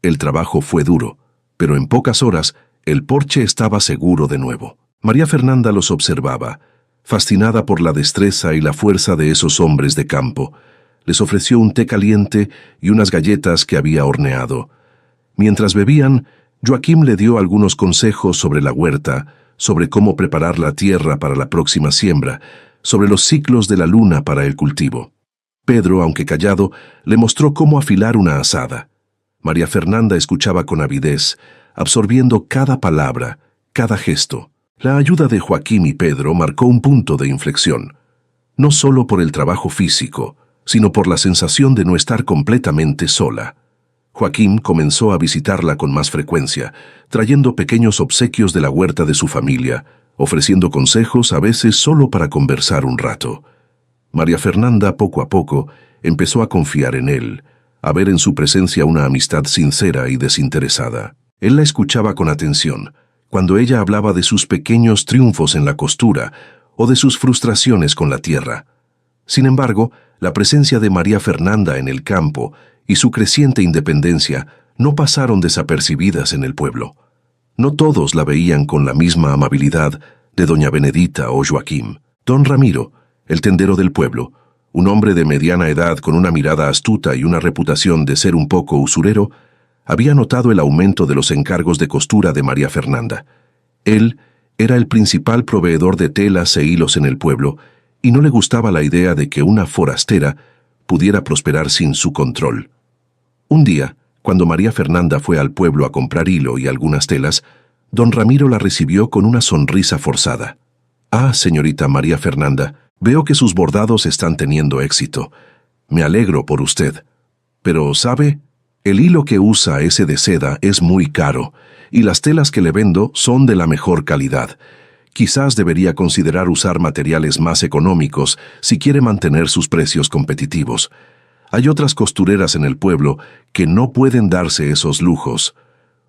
[SPEAKER 1] El trabajo fue duro, pero en pocas horas el porche estaba seguro de nuevo. María Fernanda los observaba, fascinada por la destreza y la fuerza de esos hombres de campo. Les ofreció un té caliente y unas galletas que había horneado. Mientras bebían, Joaquim le dio algunos consejos sobre la huerta, sobre cómo preparar la tierra para la próxima siembra, sobre los ciclos de la luna para el cultivo. Pedro, aunque callado, le mostró cómo afilar una azada. María Fernanda escuchaba con avidez, absorbiendo cada palabra, cada gesto. La ayuda de Joaquim y Pedro marcó un punto de inflexión, no solo por el trabajo físico, sino por la sensación de no estar completamente sola. Joaquim comenzó a visitarla con más frecuencia, trayendo pequeños obsequios de la huerta de su familia, ofreciendo consejos a veces solo para conversar un rato. María Fernanda, poco a poco, empezó a confiar en él, a ver en su presencia una amistad sincera y desinteresada. Él la escuchaba con atención, cuando ella hablaba de sus pequeños triunfos en la costura o de sus frustraciones con la tierra. Sin embargo, la presencia de María Fernanda en el campo y su creciente independencia no pasaron desapercibidas en el pueblo. No todos la veían con la misma amabilidad de doña Benedita o Joaquim. Don Ramiro, el tendero del pueblo, un hombre de mediana edad con una mirada astuta y una reputación de ser un poco usurero, había notado el aumento de los encargos de costura de María Fernanda. Él era el principal proveedor de telas e hilos en el pueblo y no le gustaba la idea de que una forastera pudiera prosperar sin su control. Un día, Cuando María Fernanda fue al pueblo a comprar hilo y algunas telas, don Ramiro la recibió con una sonrisa forzada. «Ah, señorita María Fernanda, veo que sus bordados están teniendo éxito. Me alegro por usted. Pero, ¿sabe? El hilo que usa ese de seda es muy caro, y las telas que le vendo son de la mejor calidad. Quizás debería considerar usar materiales más económicos si quiere mantener sus precios competitivos. Hay otras costureras en el pueblo que no pueden darse esos lujos».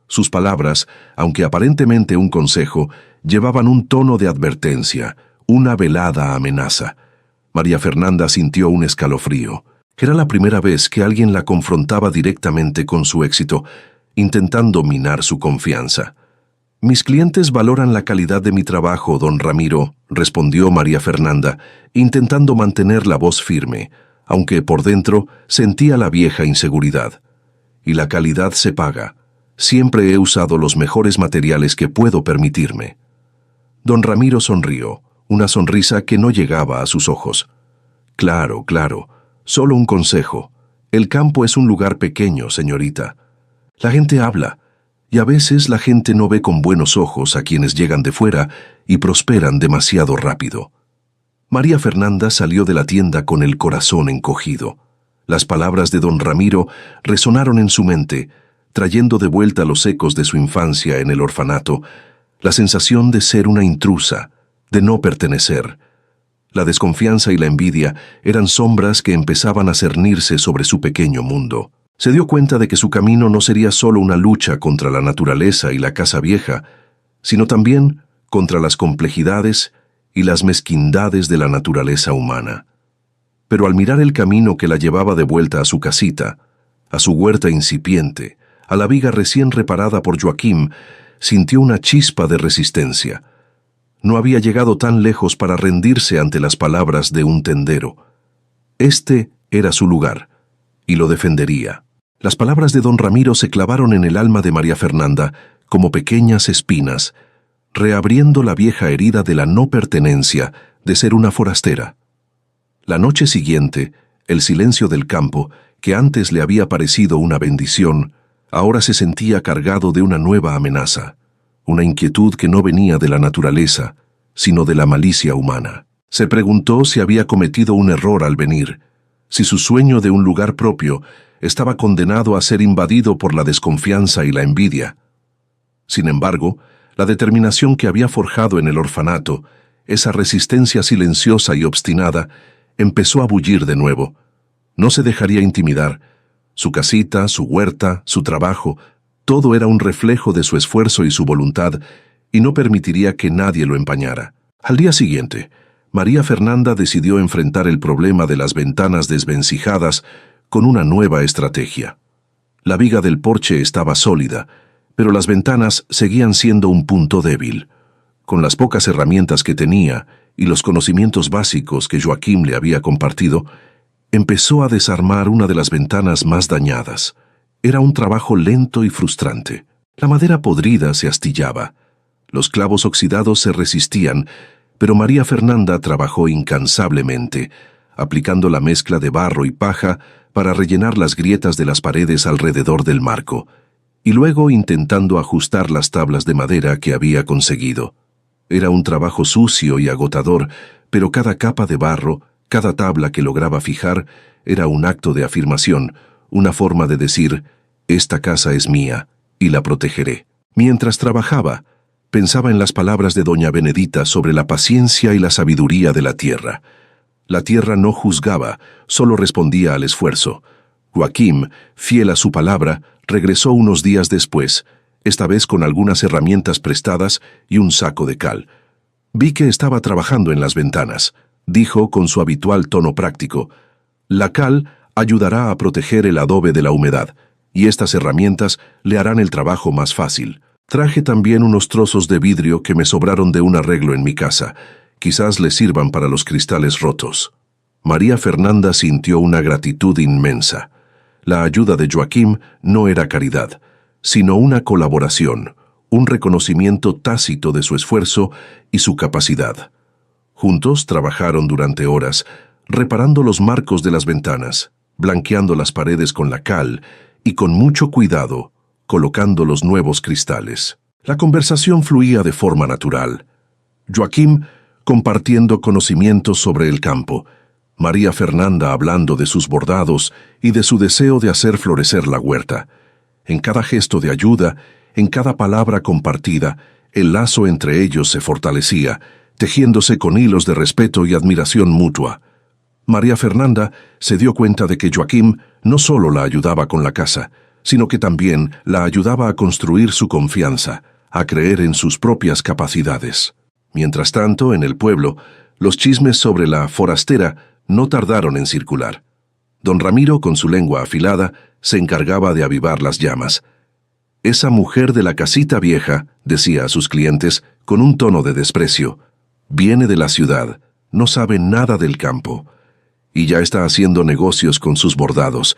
[SPEAKER 1] Sus palabras, aunque aparentemente un consejo, llevaban un tono de advertencia, una velada amenaza. María Fernanda sintió un escalofrío. Era la primera vez que alguien la confrontaba directamente con su éxito, intentando minar su confianza. «Mis clientes valoran la calidad de mi trabajo, don Ramiro», respondió María Fernanda, intentando mantener la voz firme, aunque por dentro sentía la vieja inseguridad. «Y la calidad se paga. Siempre he usado los mejores materiales que puedo permitirme». Don Ramiro sonrió, una sonrisa que no llegaba a sus ojos. «Claro, claro. Solo un consejo. El campo es un lugar pequeño, señorita. La gente habla, y a veces la gente no ve con buenos ojos a quienes llegan de fuera y prosperan demasiado rápido». María Fernanda salió de la tienda con el corazón encogido. Las palabras de don Ramiro resonaron en su mente, trayendo de vuelta los ecos de su infancia en el orfanato, la sensación de ser una intrusa, de no pertenecer. La desconfianza y la envidia eran sombras que empezaban a cernirse sobre su pequeño mundo. Se dio cuenta de que su camino no sería solo una lucha contra la naturaleza y la casa vieja, sino también contra las complejidades y las mezquindades de la naturaleza humana. Pero al mirar el camino que la llevaba de vuelta a su casita, a su huerta incipiente, a la viga recién reparada por Joaquim, sintió una chispa de resistencia. No había llegado tan lejos para rendirse ante las palabras de un tendero. Este era su lugar, y lo defendería. Las palabras de don Ramiro se clavaron en el alma de María Fernanda como pequeñas espinas, reabriendo la vieja herida de la no pertenencia, de ser una forastera. La noche siguiente, el silencio del campo, que antes le había parecido una bendición, ahora se sentía cargado de una nueva amenaza, una inquietud que no venía de la naturaleza, sino de la malicia humana. Se preguntó si había cometido un error al venir, si su sueño de un lugar propio estaba condenado a ser invadido por la desconfianza y la envidia. Sin embargo, la determinación que había forjado en el orfanato, esa resistencia silenciosa y obstinada, empezó a bullir de nuevo. No se dejaría intimidar. Su casita, su huerta, su trabajo, todo era un reflejo de su esfuerzo y su voluntad, y no permitiría que nadie lo empañara. Al día siguiente, María Fernanda decidió enfrentar el problema de las ventanas desvencijadas con una nueva estrategia. La viga del porche estaba sólida, pero las ventanas seguían siendo un punto débil. Con las pocas herramientas que tenía y los conocimientos básicos que Joaquim le había compartido, empezó a desarmar una de las ventanas más dañadas. Era un trabajo lento y frustrante. La madera podrida se astillaba. Los clavos oxidados se resistían, pero María Fernanda trabajó incansablemente, aplicando la mezcla de barro y paja para rellenar las grietas de las paredes alrededor del marco, y luego intentando ajustar las tablas de madera que había conseguido. Era un trabajo sucio y agotador, pero cada capa de barro, cada tabla que lograba fijar, era un acto de afirmación, una forma de decir, «Esta casa es mía, y la protegeré». Mientras trabajaba, pensaba en las palabras de doña Benedita sobre la paciencia y la sabiduría de la tierra. La tierra no juzgaba, solo respondía al esfuerzo. Joaquim, fiel a su palabra, regresó unos días después, esta vez con algunas herramientas prestadas y un saco de cal. «Vi que estaba trabajando en las ventanas», dijo con su habitual tono práctico. «La cal ayudará a proteger el adobe de la humedad, y estas herramientas le harán el trabajo más fácil. Traje también unos trozos de vidrio que me sobraron de un arreglo en mi casa. Quizás le sirvan para los cristales rotos». María Fernanda sintió una gratitud inmensa. La ayuda de Joaquim no era caridad, sino una colaboración, un reconocimiento tácito de su esfuerzo y su capacidad. Juntos trabajaron durante horas, reparando los marcos de las ventanas, blanqueando las paredes con la cal y con mucho cuidado, colocando los nuevos cristales. La conversación fluía de forma natural. Joaquim compartiendo conocimientos sobre el campo, María Fernanda hablando de sus bordados y de su deseo de hacer florecer la huerta. En cada gesto de ayuda, en cada palabra compartida, el lazo entre ellos se fortalecía, tejiéndose con hilos de respeto y admiración mutua. María Fernanda se dio cuenta de que Joaquim no solo la ayudaba con la casa, sino que también la ayudaba a construir su confianza, a creer en sus propias capacidades. Mientras tanto, en el pueblo, los chismes sobre la forastera no tardaron en circular. Don Ramiro, con su lengua afilada, se encargaba de avivar las llamas. «Esa mujer de la casita vieja», decía a sus clientes, con un tono de desprecio, «viene de la ciudad, no sabe nada del campo, y ya está haciendo negocios con sus bordados.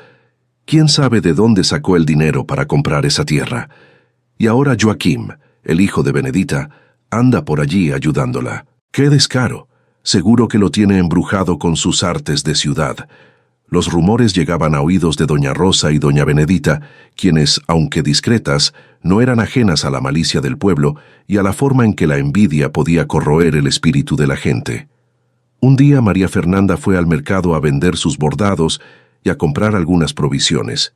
[SPEAKER 1] ¿Quién sabe de dónde sacó el dinero para comprar esa tierra? Y ahora Joaquim, el hijo de Benedita, anda por allí ayudándola. ¡Qué descaro! Seguro que lo tiene embrujado con sus artes de ciudad». Los rumores llegaban a oídos de doña Rosa y doña Benedita, quienes, aunque discretas, no eran ajenas a la malicia del pueblo y a la forma en que la envidia podía corroer el espíritu de la gente. Un día María Fernanda fue al mercado a vender sus bordados y a comprar algunas provisiones.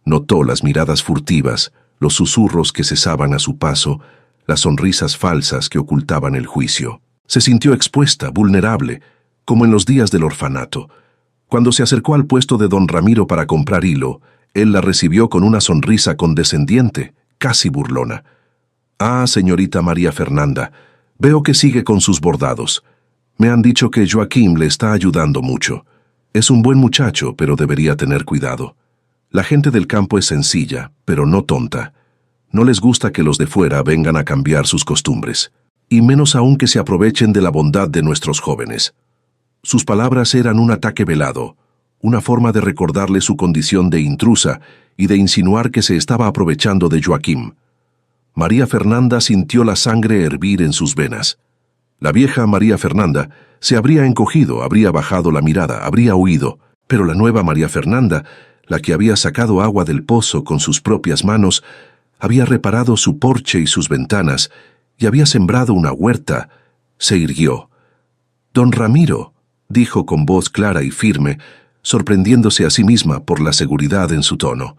[SPEAKER 1] Notó las miradas furtivas, los susurros que cesaban a su paso, las sonrisas falsas que ocultaban el juicio. Se sintió expuesta, vulnerable, como en los días del orfanato. Cuando se acercó al puesto de don Ramiro para comprar hilo, él la recibió con una sonrisa condescendiente, casi burlona. «Ah, señorita María Fernanda, veo que sigue con sus bordados. Me han dicho que Joaquim le está ayudando mucho. Es un buen muchacho, pero debería tener cuidado. La gente del campo es sencilla, pero no tonta. No les gusta que los de fuera vengan a cambiar sus costumbres, y menos aún que se aprovechen de la bondad de nuestros jóvenes». Sus palabras eran un ataque velado, una forma de recordarle su condición de intrusa y de insinuar que se estaba aprovechando de Joaquim. María Fernanda sintió la sangre hervir en sus venas. La vieja María Fernanda se habría encogido, habría bajado la mirada, habría huido, pero la nueva María Fernanda, la que había sacado agua del pozo con sus propias manos, había reparado su porche y sus ventanas, y había sembrado una huerta, se irguió. «Don Ramiro», dijo con voz clara y firme, sorprendiéndose a sí misma por la seguridad en su tono.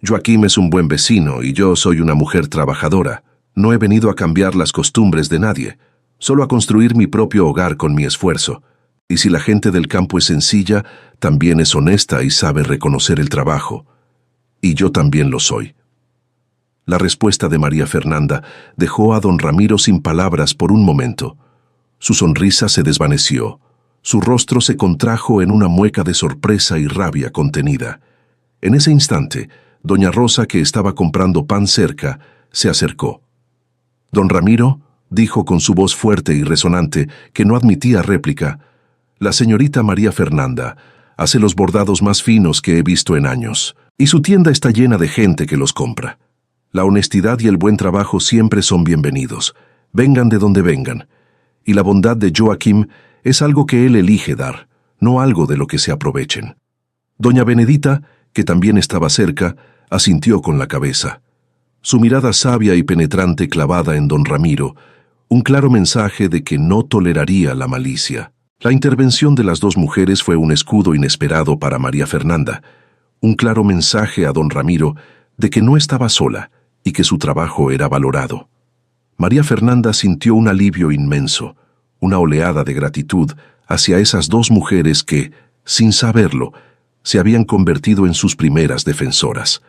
[SPEAKER 1] «Joaquim es un buen vecino y yo soy una mujer trabajadora. No he venido a cambiar las costumbres de nadie, solo a construir mi propio hogar con mi esfuerzo. Y si la gente del campo es sencilla, también es honesta y sabe reconocer el trabajo. Y yo también lo soy». La respuesta de María Fernanda dejó a don Ramiro sin palabras por un momento. Su sonrisa se desvaneció. Su rostro se contrajo en una mueca de sorpresa y rabia contenida. En ese instante, doña Rosa, que estaba comprando pan cerca, se acercó. «Don Ramiro», dijo con su voz fuerte y resonante, que no admitía réplica, «la señorita María Fernanda hace los bordados más finos que he visto en años, y su tienda está llena de gente que los compra. La honestidad y el buen trabajo siempre son bienvenidos, vengan de donde vengan, y la bondad de Joaquim es algo que él elige dar, no algo de lo que se aprovechen». Doña Benedita, que también estaba cerca, asintió con la cabeza. Su mirada sabia y penetrante clavada en don Ramiro, un claro mensaje de que no toleraría la malicia. La intervención de las dos mujeres fue un escudo inesperado para María Fernanda, un claro mensaje a don Ramiro de que no estaba sola y que su trabajo era valorado. María Fernanda sintió un alivio inmenso, una oleada de gratitud hacia esas dos mujeres que, sin saberlo, se habían convertido en sus primeras defensoras.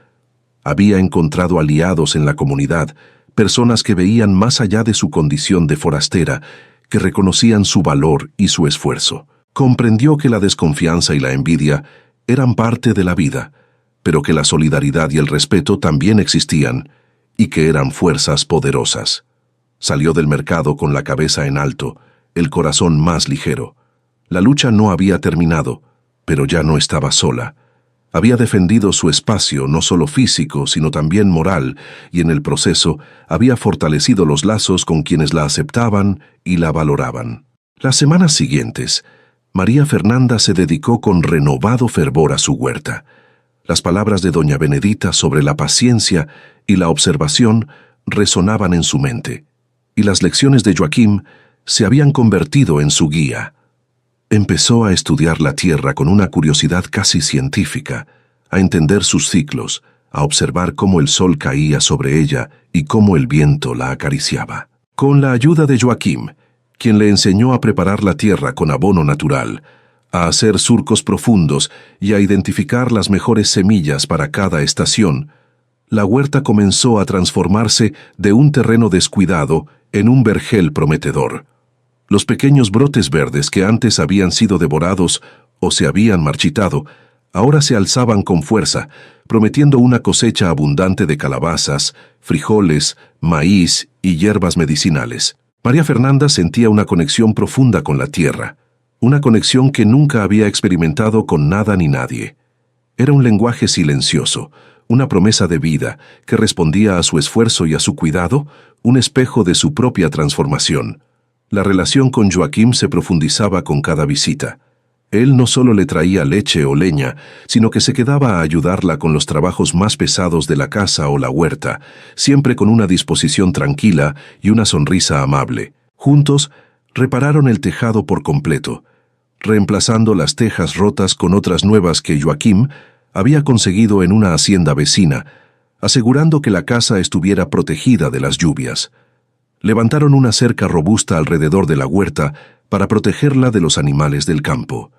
[SPEAKER 1] Había encontrado aliados en la comunidad, personas que veían más allá de su condición de forastera, que reconocían su valor y su esfuerzo. Comprendió que la desconfianza y la envidia eran parte de la vida, pero que la solidaridad y el respeto también existían, y que eran fuerzas poderosas. Salió del mercado con la cabeza en alto, el corazón más ligero. La lucha no había terminado, pero ya no estaba sola. Había defendido su espacio no solo físico, sino también moral, y en el proceso había fortalecido los lazos con quienes la aceptaban y la valoraban. Las semanas siguientes, María Fernanda se dedicó con renovado fervor a su huerta. Las palabras de doña Benedita sobre la paciencia y la observación resonaban en su mente, y las lecciones de Joaquim se habían convertido en su guía. Empezó a estudiar la tierra con una curiosidad casi científica, a entender sus ciclos, a observar cómo el sol caía sobre ella y cómo el viento la acariciaba. Con la ayuda de Joaquim, quien le enseñó a preparar la tierra con abono natural, a hacer surcos profundos y a identificar las mejores semillas para cada estación, la huerta comenzó a transformarse de un terreno descuidado en un vergel prometedor. Los pequeños brotes verdes que antes habían sido devorados o se habían marchitado, ahora se alzaban con fuerza, prometiendo una cosecha abundante de calabazas, frijoles, maíz y hierbas medicinales. María Fernanda sentía una conexión profunda con la tierra, una conexión que nunca había experimentado con nada ni nadie. Era un lenguaje silencioso, una promesa de vida que respondía a su esfuerzo y a su cuidado, un espejo de su propia transformación. La relación con Joaquim se profundizaba con cada visita. Él no solo le traía leche o leña, sino que se quedaba a ayudarla con los trabajos más pesados de la casa o la huerta, siempre con una disposición tranquila y una sonrisa amable. Juntos, repararon el tejado por completo, reemplazando las tejas rotas con otras nuevas que Joaquim había conseguido en una hacienda vecina, asegurando que la casa estuviera protegida de las lluvias. Levantaron una cerca robusta alrededor de la huerta para protegerla de los animales del campo.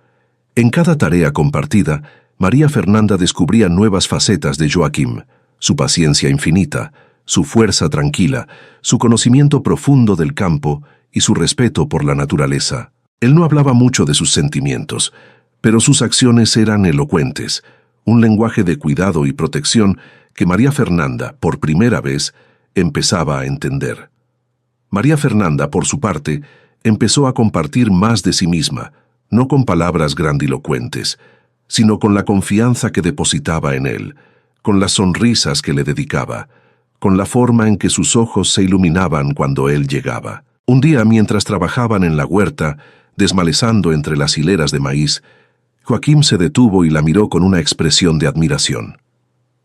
[SPEAKER 1] En cada tarea compartida, María Fernanda descubría nuevas facetas de Joaquim, su paciencia infinita, su fuerza tranquila, su conocimiento profundo del campo y su respeto por la naturaleza. Él no hablaba mucho de sus sentimientos, pero sus acciones eran elocuentes, un lenguaje de cuidado y protección que María Fernanda, por primera vez, empezaba a entender. María Fernanda, por su parte, empezó a compartir más de sí misma, no con palabras grandilocuentes, sino con la confianza que depositaba en él, con las sonrisas que le dedicaba, con la forma en que sus ojos se iluminaban cuando él llegaba. Un día, mientras trabajaban en la huerta, desmalezando entre las hileras de maíz, Joaquim se detuvo y la miró con una expresión de admiración.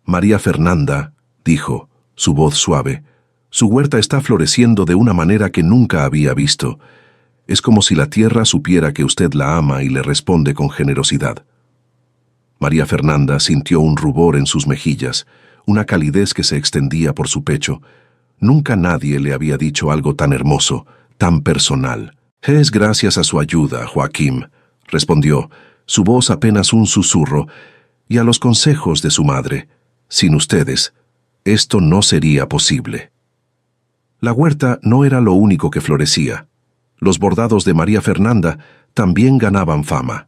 [SPEAKER 1] «María Fernanda», dijo, su voz suave, «su huerta está floreciendo de una manera que nunca había visto. Es como si la tierra supiera que usted la ama y le responde con generosidad». María Fernanda sintió un rubor en sus mejillas, una calidez que se extendía por su pecho. Nunca nadie le había dicho algo tan hermoso, tan personal. «Es gracias a su ayuda, Joaquim», respondió, su voz apenas un susurro, «y a los consejos de su madre. Sin ustedes, esto no sería posible». La huerta no era lo único que florecía. Los bordados de María Fernanda también ganaban fama.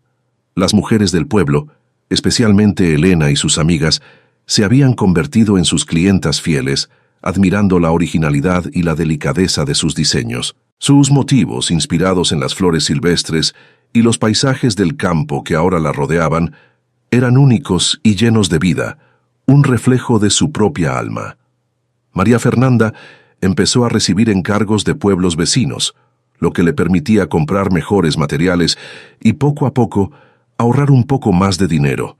[SPEAKER 1] Las mujeres del pueblo, especialmente Elena y sus amigas, se habían convertido en sus clientas fieles, admirando la originalidad y la delicadeza de sus diseños. Sus motivos, inspirados en las flores silvestres y los paisajes del campo que ahora la rodeaban, eran únicos y llenos de vida, un reflejo de su propia alma. María Fernanda empezó a recibir encargos de pueblos vecinos, lo que le permitía comprar mejores materiales y poco a poco ahorrar un poco más de dinero.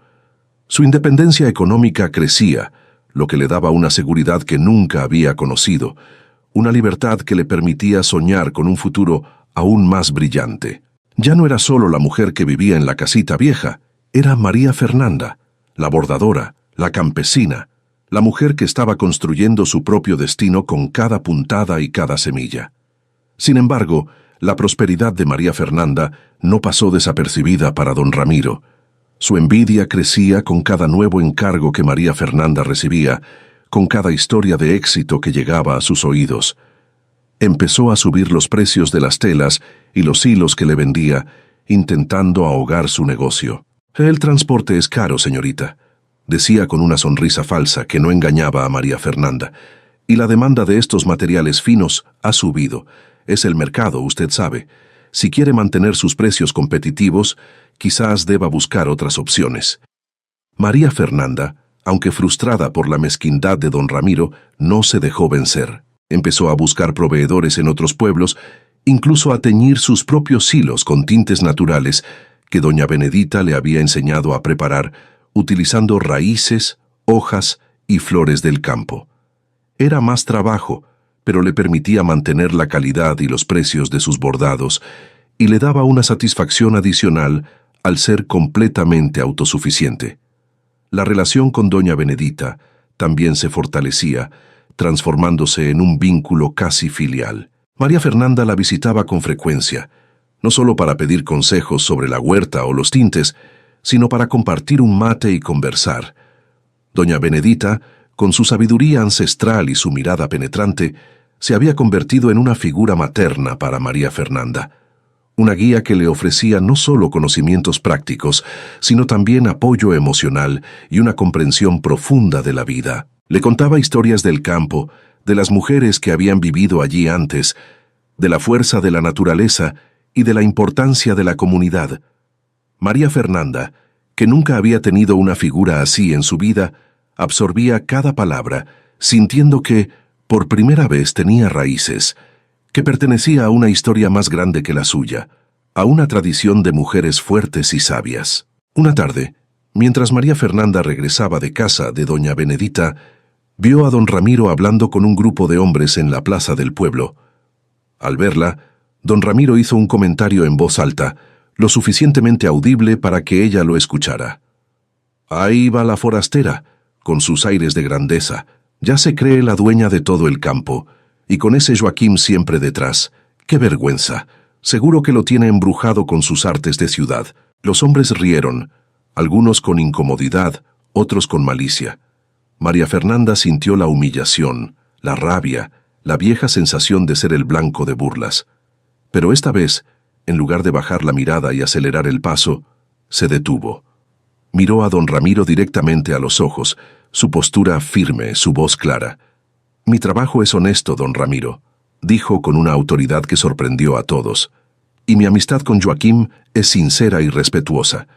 [SPEAKER 1] Su independencia económica crecía, lo que le daba una seguridad que nunca había conocido, una libertad que le permitía soñar con un futuro aún más brillante. Ya no era solo la mujer que vivía en la casita vieja, era María Fernanda, la bordadora, la campesina, la mujer que estaba construyendo su propio destino con cada puntada y cada semilla. Sin embargo, la prosperidad de María Fernanda no pasó desapercibida para don Ramiro. Su envidia crecía con cada nuevo encargo que María Fernanda recibía, con cada historia de éxito que llegaba a sus oídos. Empezó a subir los precios de las telas y los hilos que le vendía, intentando ahogar su negocio. «El transporte es caro, señorita», decía con una sonrisa falsa que no engañaba a María Fernanda, «y la demanda de estos materiales finos ha subido. Es el mercado, usted sabe. Si quiere mantener sus precios competitivos, quizás deba buscar otras opciones». María Fernanda, aunque frustrada por la mezquindad de don Ramiro, no se dejó vencer. Empezó a buscar proveedores en otros pueblos, incluso a teñir sus propios hilos con tintes naturales que doña Benedita le había enseñado a preparar, utilizando raíces, hojas y flores del campo. Era más trabajo, pero le permitía mantener la calidad y los precios de sus bordados, y le daba una satisfacción adicional al ser completamente autosuficiente. La relación con doña Benedita también se fortalecía, transformándose en un vínculo casi filial. María Fernanda la visitaba con frecuencia, no solo para pedir consejos sobre la huerta o los tintes, sino para compartir un mate y conversar. Doña Benedita, con su sabiduría ancestral y su mirada penetrante, se había convertido en una figura materna para María Fernanda, una guía que le ofrecía no solo conocimientos prácticos, sino también apoyo emocional y una comprensión profunda de la vida. Le contaba historias del campo, de las mujeres que habían vivido allí antes, de la fuerza de la naturaleza y de la importancia de la comunidad. María Fernanda, que nunca había tenido una figura así en su vida, absorbía cada palabra, sintiendo que, por primera vez, tenía raíces, que pertenecía a una historia más grande que la suya, a una tradición de mujeres fuertes y sabias. Una tarde, mientras María Fernanda regresaba de casa de doña Benedita, vio a don Ramiro hablando con un grupo de hombres en la plaza del pueblo. Al verla, don Ramiro hizo un comentario en voz alta, lo suficientemente audible para que ella lo escuchara. Ahí va la forastera, con sus aires de grandeza. Ya se cree la dueña de todo el campo, y con ese Joaquim siempre detrás. ¡Qué vergüenza! Seguro que lo tiene embrujado con sus artes de ciudad. Los hombres rieron, algunos con incomodidad, otros con malicia. María Fernanda sintió la humillación, la rabia, la vieja sensación de ser el blanco de burlas. Pero esta vez, en lugar de bajar la mirada y acelerar el paso, se detuvo. Miró a don Ramiro directamente a los ojos, su postura firme, su voz clara. «Mi trabajo es honesto, don Ramiro», dijo con una autoridad que sorprendió a todos. «Y mi amistad con Joaquim es sincera y respetuosa.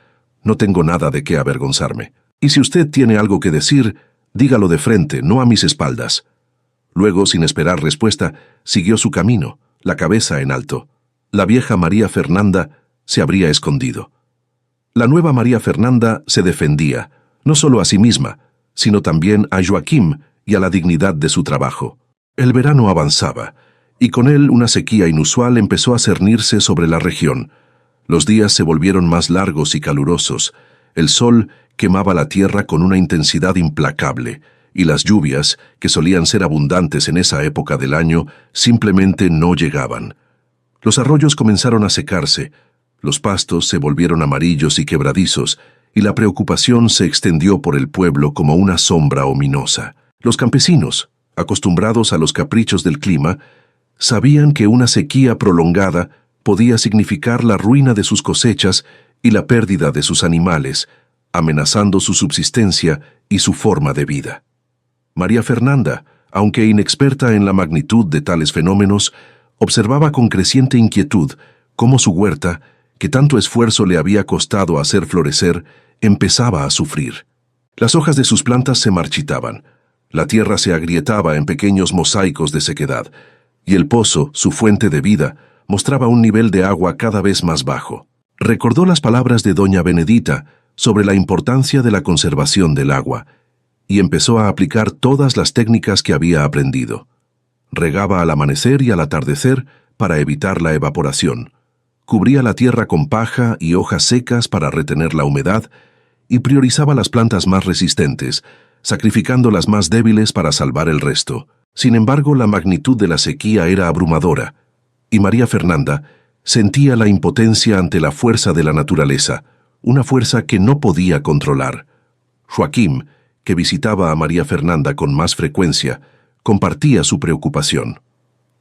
[SPEAKER 1] No tengo nada de qué avergonzarme. Y si usted tiene algo que decir, dígalo de frente, no a mis espaldas». Luego, sin esperar respuesta, siguió su camino, la cabeza en alto. La vieja María Fernanda se habría escondido. La nueva María Fernanda se defendía, no solo a sí misma, sino también a Joaquim y a la dignidad de su trabajo. El verano avanzaba, y con él una sequía inusual empezó a cernirse sobre la región. Los días se volvieron más largos y calurosos, el sol quemaba la tierra con una intensidad implacable, y las lluvias, que solían ser abundantes en esa época del año, simplemente no llegaban. Los arroyos comenzaron a secarse, los pastos se volvieron amarillos y quebradizos, y la preocupación se extendió por el pueblo como una sombra ominosa. Los campesinos, acostumbrados a los caprichos del clima, sabían que una sequía prolongada podía significar la ruina de sus cosechas y la pérdida de sus animales, amenazando su subsistencia y su forma de vida. María Fernanda, aunque inexperta en la magnitud de tales fenómenos, observaba con creciente inquietud cómo su huerta, que tanto esfuerzo le había costado hacer florecer, empezaba a sufrir. Las hojas de sus plantas se marchitaban, la tierra se agrietaba en pequeños mosaicos de sequedad, y el pozo, su fuente de vida, mostraba un nivel de agua cada vez más bajo. Recordó las palabras de doña Benedita sobre la importancia de la conservación del agua, y empezó a aplicar todas las técnicas que había aprendido. Regaba al amanecer y al atardecer para evitar la evaporación. Cubría la tierra con paja y hojas secas para retener la humedad y priorizaba las plantas más resistentes, sacrificando las más débiles para salvar el resto. Sin embargo, la magnitud de la sequía era abrumadora, y María Fernanda sentía la impotencia ante la fuerza de la naturaleza, una fuerza que no podía controlar. Joaquim, que visitaba a María Fernanda con más frecuencia, compartía su preocupación.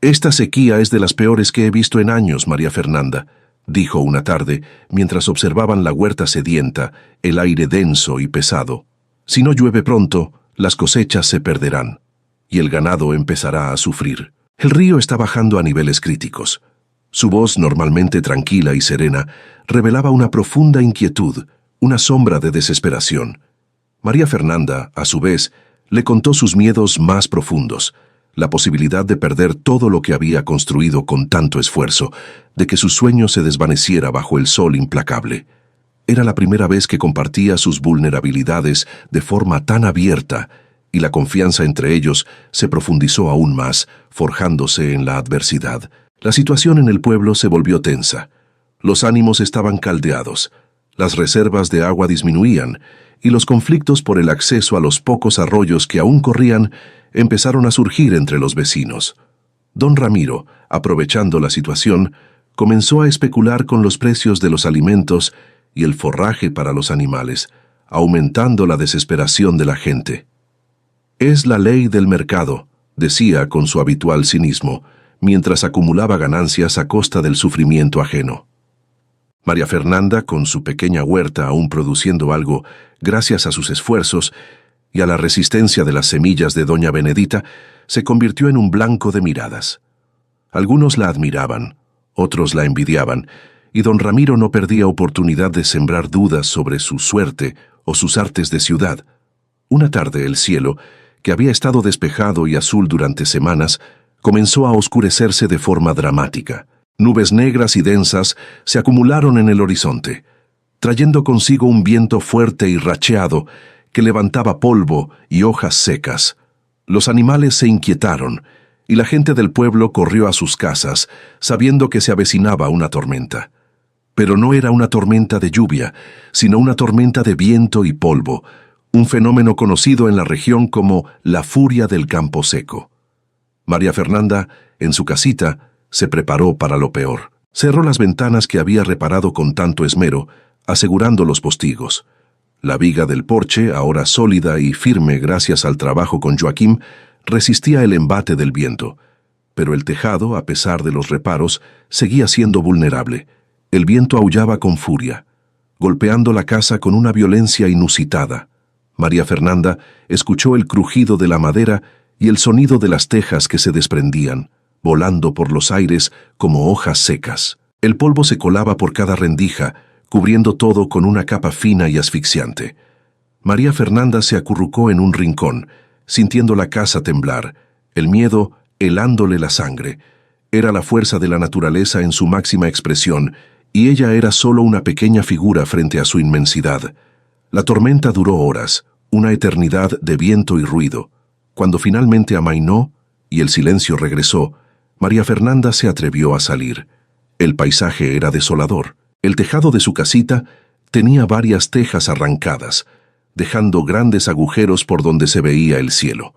[SPEAKER 1] «Esta sequía es de las peores que he visto en años, María Fernanda», dijo una tarde, mientras observaban la huerta sedienta, el aire denso y pesado. «Si no llueve pronto, las cosechas se perderán, y el ganado empezará a sufrir. El río está bajando a niveles críticos». Su voz, normalmente tranquila y serena, revelaba una profunda inquietud, una sombra de desesperación. María Fernanda, a su vez, le contó sus miedos más profundos, la posibilidad de perder todo lo que había construido con tanto esfuerzo, de que su sueño se desvaneciera bajo el sol implacable. Era la primera vez que compartía sus vulnerabilidades de forma tan abierta, y la confianza entre ellos se profundizó aún más, forjándose en la adversidad. La situación en el pueblo se volvió tensa. Los ánimos estaban caldeados, las reservas de agua disminuían, y los conflictos por el acceso a los pocos arroyos que aún corrían empezaron a surgir entre los vecinos. Don Ramiro, aprovechando la situación, comenzó a especular con los precios de los alimentos y el forraje para los animales, aumentando la desesperación de la gente. «Es la ley del mercado», decía con su habitual cinismo, mientras acumulaba ganancias a costa del sufrimiento ajeno. María Fernanda, con su pequeña huerta aún produciendo algo gracias a sus esfuerzos y a la resistencia de las semillas de doña Benedita, se convirtió en un blanco de miradas. Algunos la admiraban, otros la envidiaban, y don Ramiro no perdía oportunidad de sembrar dudas sobre su suerte o sus artes de ciudad. Una tarde el cielo, que había estado despejado y azul durante semanas, comenzó a oscurecerse de forma dramática. Nubes negras y densas se acumularon en el horizonte, trayendo consigo un viento fuerte y racheado que levantaba polvo y hojas secas. Los animales se inquietaron, y la gente del pueblo corrió a sus casas, sabiendo que se avecinaba una tormenta. Pero no era una tormenta de lluvia, sino una tormenta de viento y polvo, un fenómeno conocido en la región como la furia del campo seco. María Fernanda, en su casita, se preparó para lo peor. Cerró las ventanas que había reparado con tanto esmero, asegurando los postigos. La viga del porche, ahora sólida y firme gracias al trabajo con Joaquim, resistía el embate del viento, pero el tejado, a pesar de los reparos, seguía siendo vulnerable. El viento aullaba con furia, golpeando la casa con una violencia inusitada. María Fernanda escuchó el crujido de la madera y el sonido de las tejas que se desprendían, volando por los aires como hojas secas. El polvo se colaba por cada rendija, cubriendo todo con una capa fina y asfixiante. María Fernanda se acurrucó en un rincón, sintiendo la casa temblar, el miedo helándole la sangre. Era la fuerza de la naturaleza en su máxima expresión, y ella era solo una pequeña figura frente a su inmensidad. La tormenta duró horas, una eternidad de viento y ruido. Cuando finalmente amainó y el silencio regresó, María Fernanda se atrevió a salir. El paisaje era desolador. El tejado de su casita tenía varias tejas arrancadas, dejando grandes agujeros por donde se veía el cielo.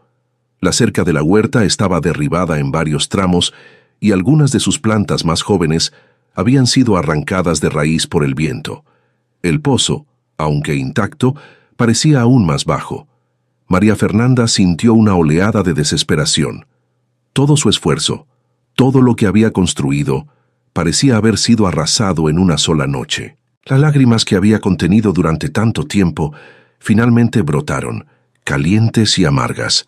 [SPEAKER 1] La cerca de la huerta estaba derribada en varios tramos y algunas de sus plantas más jóvenes habían sido arrancadas de raíz por el viento. El pozo, aunque intacto, parecía aún más bajo. María Fernanda sintió una oleada de desesperación. Todo su esfuerzo, todo lo que había construido, parecía haber sido arrasado en una sola noche. Las lágrimas que había contenido durante tanto tiempo finalmente brotaron, calientes y amargas.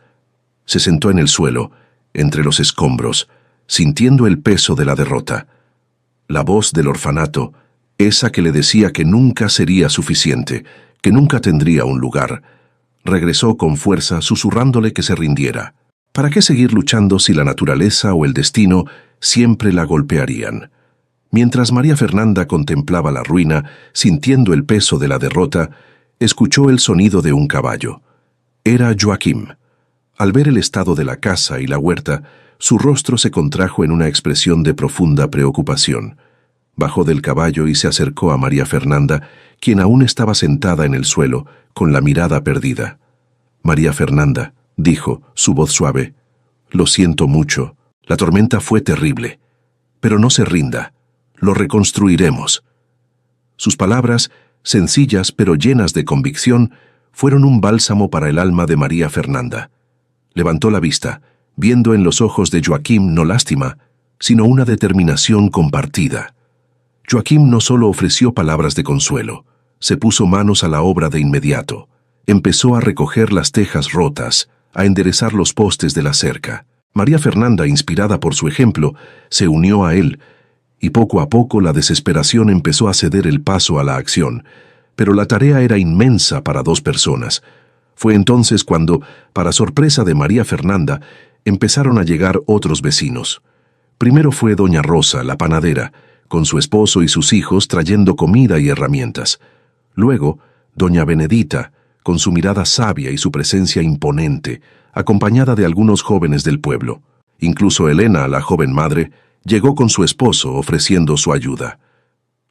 [SPEAKER 1] Se sentó en el suelo, entre los escombros, sintiendo el peso de la derrota. La voz del orfanato, esa que le decía que nunca sería suficiente, que nunca tendría un lugar, regresó con fuerza susurrándole que se rindiera. ¿Para qué seguir luchando si la naturaleza o el destino siempre la golpearían? Mientras María Fernanda contemplaba la ruina, sintiendo el peso de la derrota, escuchó el sonido de un caballo. Era Joaquim. Al ver el estado de la casa y la huerta, su rostro se contrajo en una expresión de profunda preocupación. Bajó del caballo y se acercó a María Fernanda, quien aún estaba sentada en el suelo, con la mirada perdida. «María Fernanda», dijo, su voz suave, «lo siento mucho. La tormenta fue terrible. Pero no se rinda. Lo reconstruiremos». Sus palabras, sencillas pero llenas de convicción, fueron un bálsamo para el alma de María Fernanda. Levantó la vista, viendo en los ojos de Joaquim no lástima, sino una determinación compartida. Joaquim no solo ofreció palabras de consuelo, se puso manos a la obra de inmediato. Empezó a recoger las tejas rotas, a enderezar los postes de la cerca. María Fernanda, inspirada por su ejemplo, se unió a él, y poco a poco la desesperación empezó a ceder el paso a la acción, pero la tarea era inmensa para dos personas. Fue entonces cuando, para sorpresa de María Fernanda, empezaron a llegar otros vecinos. Primero fue doña Rosa, la panadera, con su esposo y sus hijos trayendo comida y herramientas. Luego, doña Benedita, con su mirada sabia y su presencia imponente, acompañada de algunos jóvenes del pueblo. Incluso Elena, la joven madre, llegó con su esposo ofreciendo su ayuda.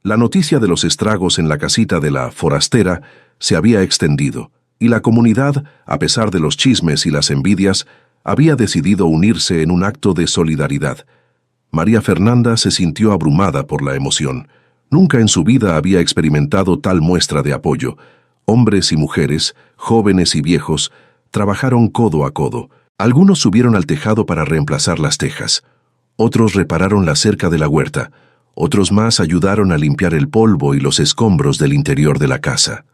[SPEAKER 1] La noticia de los estragos en la casita de la forastera se había extendido, y la comunidad, a pesar de los chismes y las envidias, había decidido unirse en un acto de solidaridad. María Fernanda se sintió abrumada por la emoción. Nunca en su vida había experimentado tal muestra de apoyo. Hombres y mujeres, jóvenes y viejos, trabajaron codo a codo. Algunos subieron al tejado para reemplazar las tejas. Otros repararon la cerca de la huerta. Otros más ayudaron a limpiar el polvo y los escombros del interior de la casa.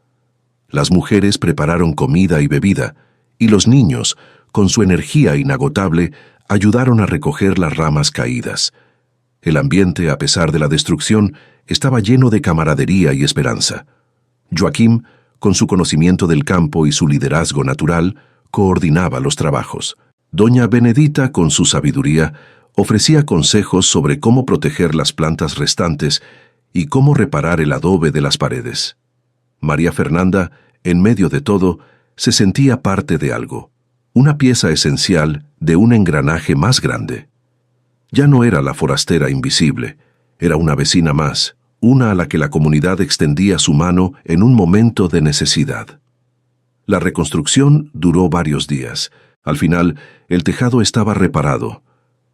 [SPEAKER 1] Las mujeres prepararon comida y bebida, y los niños, con su energía inagotable, ayudaron a recoger las ramas caídas. El ambiente, a pesar de la destrucción, estaba lleno de camaradería y esperanza. Joaquim, con su conocimiento del campo y su liderazgo natural, coordinaba los trabajos. Doña Benedita, con su sabiduría, ofrecía consejos sobre cómo proteger las plantas restantes y cómo reparar el adobe de las paredes. María Fernanda, en medio de todo, se sentía parte de algo, una pieza esencial de un engranaje más grande. Ya no era la forastera invisible, era una vecina más, una a la que la comunidad extendía su mano en un momento de necesidad. La reconstrucción duró varios días. Al final, el tejado estaba reparado.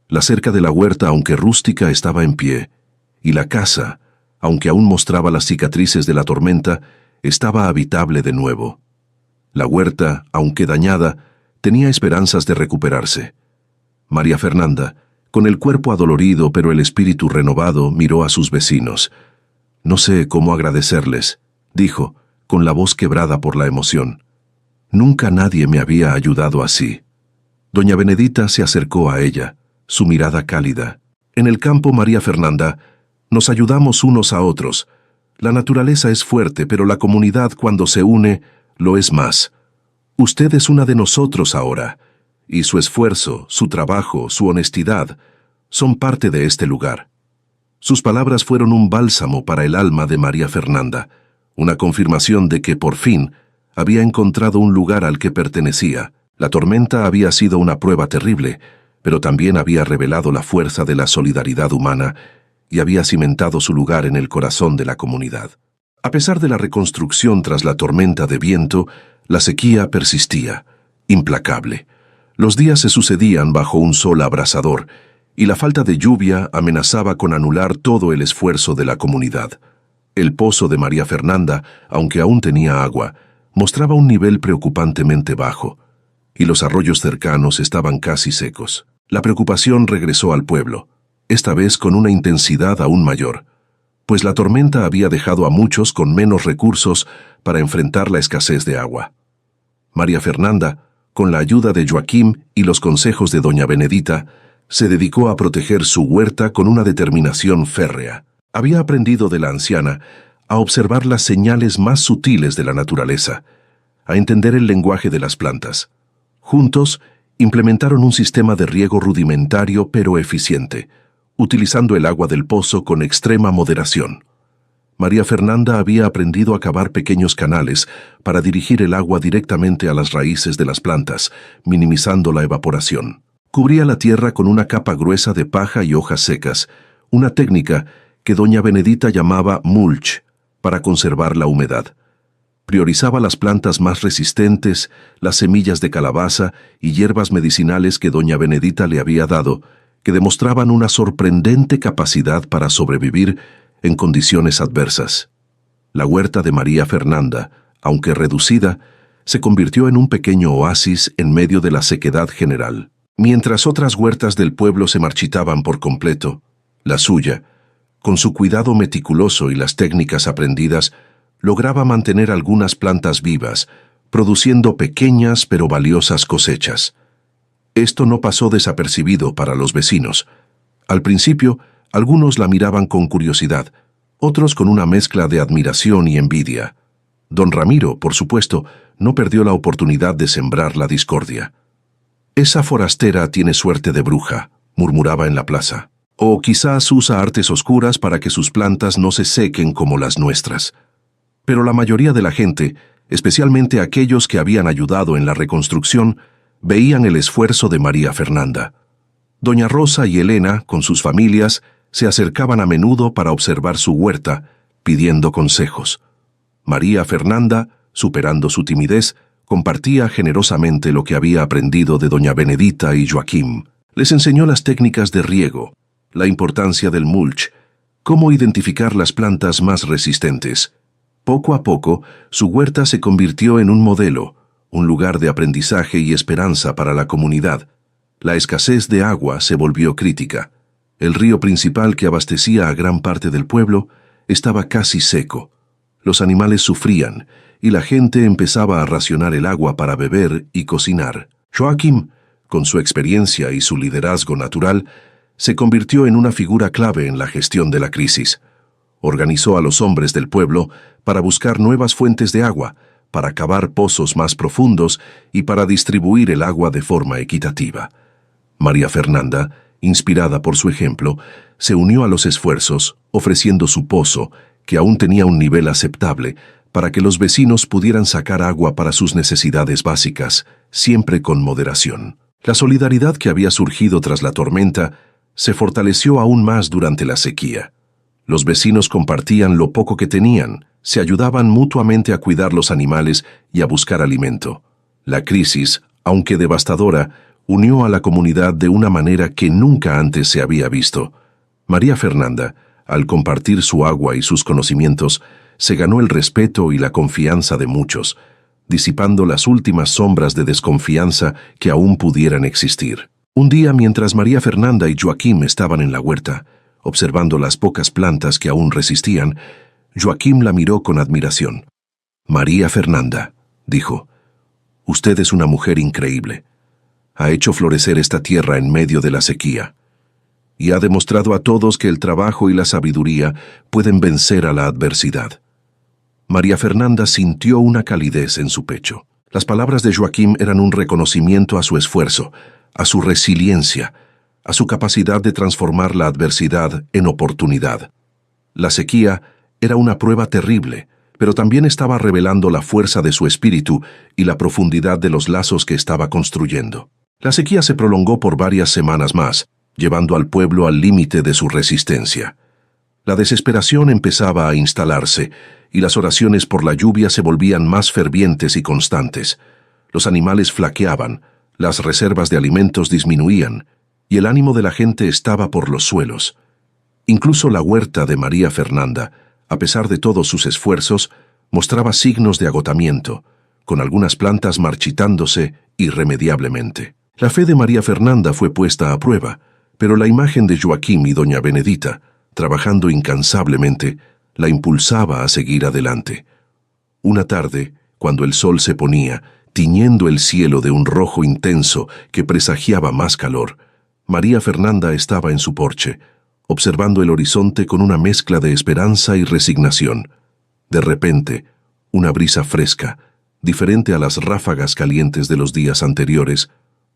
[SPEAKER 1] La cerca de la huerta, aunque rústica, estaba en pie, y la casa, aunque aún mostraba las cicatrices de la tormenta, estaba habitable de nuevo. La huerta, aunque dañada, tenía esperanzas de recuperarse. María Fernanda, con el cuerpo adolorido pero el espíritu renovado, miró a sus vecinos. «No sé cómo agradecerles», dijo, con la voz quebrada por la emoción. «Nunca nadie me había ayudado así». Doña Benedita se acercó a ella, su mirada cálida. «En el campo, María Fernanda, nos ayudamos unos a otros. La naturaleza es fuerte, pero la comunidad, cuando se une, lo es más. Usted es una de nosotros ahora, y su esfuerzo, su trabajo, su honestidad, son parte de este lugar». Sus palabras fueron un bálsamo para el alma de María Fernanda, una confirmación de que, por fin, había encontrado un lugar al que pertenecía. La tormenta había sido una prueba terrible, pero también había revelado la fuerza de la solidaridad humana y había cimentado su lugar en el corazón de la comunidad. A pesar de la reconstrucción tras la tormenta de viento, la sequía persistía, implacable. Los días se sucedían bajo un sol abrasador, y la falta de lluvia amenazaba con anular todo el esfuerzo de la comunidad. El pozo de María Fernanda, aunque aún tenía agua, mostraba un nivel preocupantemente bajo, y los arroyos cercanos estaban casi secos. La preocupación regresó al pueblo, esta vez con una intensidad aún mayor, pues la tormenta había dejado a muchos con menos recursos para enfrentar la escasez de agua. María Fernanda, con la ayuda de Joaquim y los consejos de doña Benedita, se dedicó a proteger su huerta con una determinación férrea. Había aprendido de la anciana a observar las señales más sutiles de la naturaleza, a entender el lenguaje de las plantas. Juntos, implementaron un sistema de riego rudimentario pero eficiente, utilizando el agua del pozo con extrema moderación. María Fernanda había aprendido a cavar pequeños canales para dirigir el agua directamente a las raíces de las plantas, minimizando la evaporación. Cubría la tierra con una capa gruesa de paja y hojas secas, una técnica que doña Benedita llamaba mulch, para conservar la humedad. Priorizaba las plantas más resistentes, las semillas de calabaza y hierbas medicinales que doña Benedita le había dado, que demostraban una sorprendente capacidad para sobrevivir en condiciones adversas. La huerta de María Fernanda, aunque reducida, se convirtió en un pequeño oasis en medio de la sequedad general. Mientras otras huertas del pueblo se marchitaban por completo, la suya, con su cuidado meticuloso y las técnicas aprendidas, lograba mantener algunas plantas vivas, produciendo pequeñas pero valiosas cosechas. Esto no pasó desapercibido para los vecinos. Al principio, algunos la miraban con curiosidad, otros con una mezcla de admiración y envidia. Don Ramiro, por supuesto, no perdió la oportunidad de sembrar la discordia. «Esa forastera tiene suerte de bruja», murmuraba en la plaza. «O quizás usa artes oscuras para que sus plantas no se sequen como las nuestras». Pero la mayoría de la gente, especialmente aquellos que habían ayudado en la reconstrucción, veían el esfuerzo de María Fernanda. Doña Rosa y Elena, con sus familias, se acercaban a menudo para observar su huerta, pidiendo consejos. María Fernanda, superando su timidez, compartía generosamente lo que había aprendido de doña Benedita y Joaquim. Les enseñó las técnicas de riego, la importancia del mulch, cómo identificar las plantas más resistentes. Poco a poco, su huerta se convirtió en un modelo, un lugar de aprendizaje y esperanza para la comunidad. La escasez de agua se volvió crítica. El río principal que abastecía a gran parte del pueblo estaba casi seco. Los animales sufrían y la gente empezaba a racionar el agua para beber y cocinar. Joaquim, con su experiencia y su liderazgo natural, se convirtió en una figura clave en la gestión de la crisis. Organizó a los hombres del pueblo para buscar nuevas fuentes de agua, para cavar pozos más profundos y para distribuir el agua de forma equitativa. María Fernanda, inspirada por su ejemplo, se unió a los esfuerzos, ofreciendo su pozo, que aún tenía un nivel aceptable, para que los vecinos pudieran sacar agua para sus necesidades básicas, siempre con moderación. La solidaridad que había surgido tras la tormenta se fortaleció aún más durante la sequía. Los vecinos compartían lo poco que tenían, se ayudaban mutuamente a cuidar los animales y a buscar alimento. La crisis, aunque devastadora, unió a la comunidad de una manera que nunca antes se había visto. María Fernanda, al compartir su agua y sus conocimientos, se ganó el respeto y la confianza de muchos, disipando las últimas sombras de desconfianza que aún pudieran existir. Un día, mientras María Fernanda y Joaquim estaban en la huerta, observando las pocas plantas que aún resistían, Joaquim la miró con admiración. «María Fernanda», dijo, «usted es una mujer increíble. Ha hecho florecer esta tierra en medio de la sequía. Y ha demostrado a todos que el trabajo y la sabiduría pueden vencer a la adversidad». María Fernanda sintió una calidez en su pecho. Las palabras de Joaquim eran un reconocimiento a su esfuerzo, a su resiliencia, a su capacidad de transformar la adversidad en oportunidad. La sequía era una prueba terrible, pero también estaba revelando la fuerza de su espíritu y la profundidad de los lazos que estaba construyendo. La sequía se prolongó por varias semanas más, llevando al pueblo al límite de su resistencia. La desesperación empezaba a instalarse, y las oraciones por la lluvia se volvían más fervientes y constantes. Los animales flaqueaban, las reservas de alimentos disminuían, y el ánimo de la gente estaba por los suelos. Incluso la huerta de María Fernanda, a pesar de todos sus esfuerzos, mostraba signos de agotamiento, con algunas plantas marchitándose irremediablemente. La fe de María Fernanda fue puesta a prueba, pero la imagen de Joaquim y doña Benedita, trabajando incansablemente, la impulsaba a seguir adelante. Una tarde, cuando el sol se ponía, tiñendo el cielo de un rojo intenso que presagiaba más calor, María Fernanda estaba en su porche, observando el horizonte con una mezcla de esperanza y resignación. De repente, una brisa fresca, diferente a las ráfagas calientes de los días anteriores,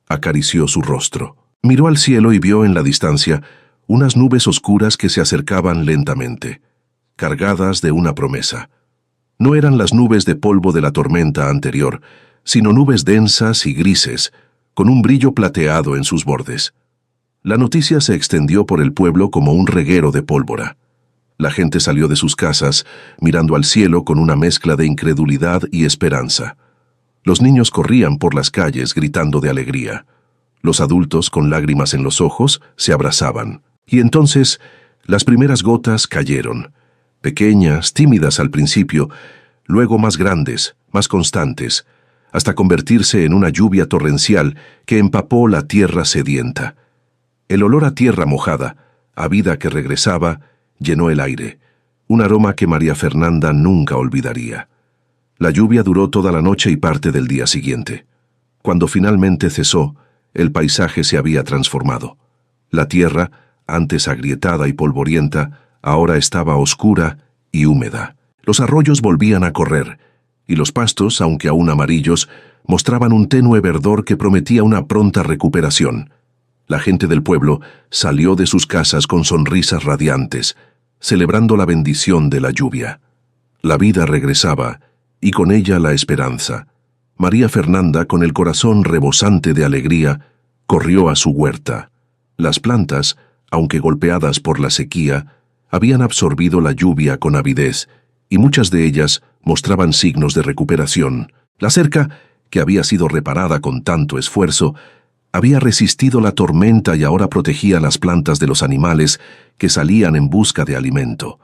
[SPEAKER 1] acarició su rostro. Miró al cielo y vio en la distancia unas nubes oscuras que se acercaban lentamente, cargadas de una promesa. No eran las nubes de polvo de la tormenta anterior, sino nubes densas y grises, con un brillo plateado en sus bordes. La noticia se extendió por el pueblo como un reguero de pólvora. La gente salió de sus casas, mirando al cielo con una mezcla de incredulidad y esperanza. Los niños corrían por las calles gritando de alegría. Los adultos, con lágrimas en los ojos, se abrazaban. Y entonces, las primeras gotas cayeron, pequeñas, tímidas al principio, luego más grandes, más constantes, hasta convertirse en una lluvia torrencial que empapó la tierra sedienta. El olor a tierra mojada, a vida que regresaba, llenó el aire, un aroma que María Fernanda nunca olvidaría. La lluvia duró toda la noche y parte del día siguiente. Cuando finalmente cesó, el paisaje se había transformado. La tierra, antes agrietada y polvorienta, ahora estaba oscura y húmeda. Los arroyos volvían a correr, y los pastos, aunque aún amarillos, mostraban un tenue verdor que prometía una pronta recuperación. La gente del pueblo salió de sus casas con sonrisas radiantes, celebrando la bendición de la lluvia. La vida regresaba, y con ella la esperanza. María Fernanda, con el corazón rebosante de alegría, corrió a su huerta. Las plantas, aunque golpeadas por la sequía, habían absorbido la lluvia con avidez, y muchas de ellas mostraban signos de recuperación. La cerca, que había sido reparada con tanto esfuerzo, había resistido la tormenta y ahora protegía las plantas de los animales que salían en busca de alimento.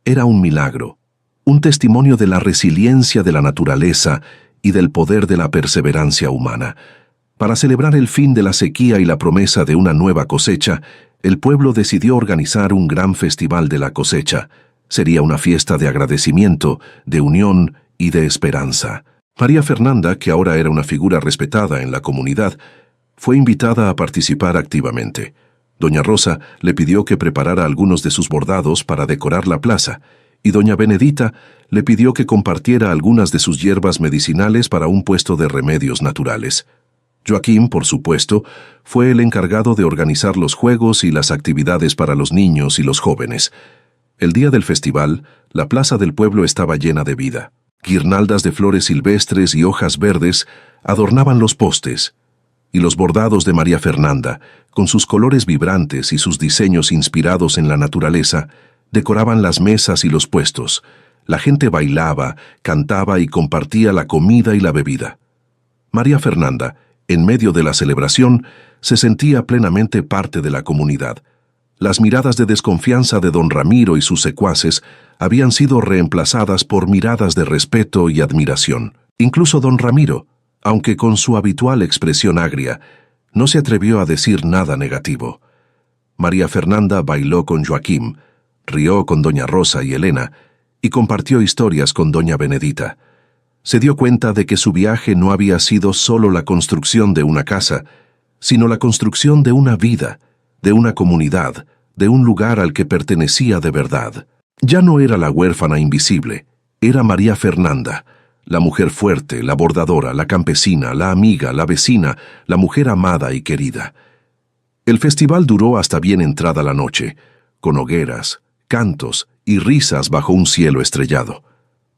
[SPEAKER 1] Era un milagro, un testimonio de la resiliencia de la naturaleza y del poder de la perseverancia humana. Para celebrar el fin de la sequía y la promesa de una nueva cosecha, el pueblo decidió organizar un gran festival de la cosecha. Sería una fiesta de agradecimiento, de unión y de esperanza. María Fernanda, que ahora era una figura respetada en la comunidad, fue invitada a participar activamente. Doña Rosa le pidió que preparara algunos de sus bordados para decorar la plaza, y doña Benedita le pidió que compartiera algunas de sus hierbas medicinales para un puesto de remedios naturales. Joaquín, por supuesto, fue el encargado de organizar los juegos y las actividades para los niños y los jóvenes. El día del festival, la plaza del pueblo estaba llena de vida. Guirnaldas de flores silvestres y hojas verdes adornaban los postes, y los bordados de María Fernanda, con sus colores vibrantes y sus diseños inspirados en la naturaleza, decoraban las mesas y los puestos. La gente bailaba, cantaba y compartía la comida y la bebida. María Fernanda, en medio de la celebración, se sentía plenamente parte de la comunidad. Las miradas de desconfianza de don Ramiro y sus secuaces habían sido reemplazadas por miradas de respeto y admiración. Incluso don Ramiro, aunque con su habitual expresión agria, no se atrevió a decir nada negativo. María Fernanda bailó con Joaquín, rió con doña Rosa y Elena, y compartió historias con doña Benedita. Se dio cuenta de que su viaje no había sido solo la construcción de una casa, sino la construcción de una vida, de una comunidad, de un lugar al que pertenecía de verdad. Ya no era la huérfana invisible, era María Fernanda, la mujer fuerte, la bordadora, la campesina, la amiga, la vecina, la mujer amada y querida. El festival duró hasta bien entrada la noche, con hogueras, cantos y risas bajo un cielo estrellado.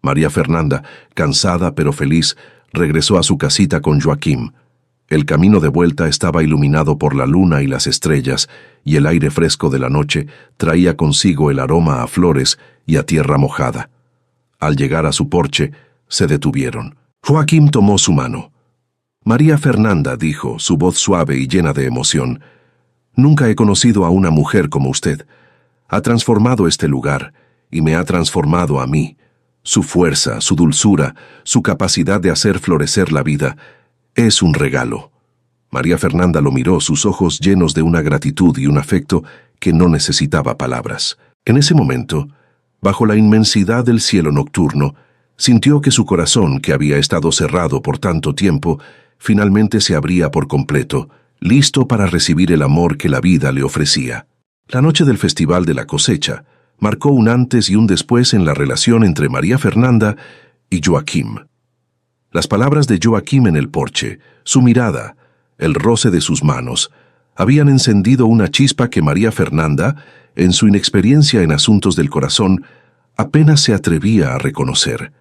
[SPEAKER 1] María Fernanda, cansada pero feliz, regresó a su casita con Joaquín. El camino de vuelta estaba iluminado por la luna y las estrellas, y el aire fresco de la noche traía consigo el aroma a flores y a tierra mojada. Al llegar a su porche, se detuvieron. Joaquín tomó su mano. María Fernanda, dijo, su voz suave y llena de emoción, «Nunca he conocido a una mujer como usted. Ha transformado este lugar, y me ha transformado a mí. Su fuerza, su dulzura, su capacidad de hacer florecer la vida, es un regalo». María Fernanda lo miró, sus ojos llenos de una gratitud y un afecto que no necesitaba palabras. En ese momento, bajo la inmensidad del cielo nocturno, sintió que su corazón, que había estado cerrado por tanto tiempo, finalmente se abría por completo, listo para recibir el amor que la vida le ofrecía. La noche del Festival de la Cosecha marcó un antes y un después en la relación entre María Fernanda y Joaquín. Las palabras de Joaquín en el porche, su mirada, el roce de sus manos, habían encendido una chispa que María Fernanda, en su inexperiencia en asuntos del corazón, apenas se atrevía a reconocer.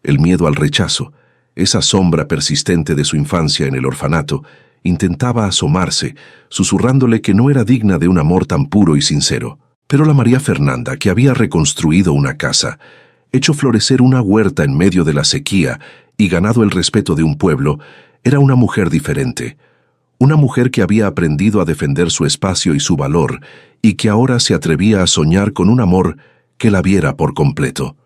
[SPEAKER 1] El miedo al rechazo, esa sombra persistente de su infancia en el orfanato, intentaba asomarse, susurrándole que no era digna de un amor tan puro y sincero. Pero la María Fernanda, que había reconstruido una casa, hecho florecer una huerta en medio de la sequía y ganado el respeto de un pueblo, era una mujer diferente. Una mujer que había aprendido a defender su espacio y su valor, y que ahora se atrevía a soñar con un amor que la viera por completo.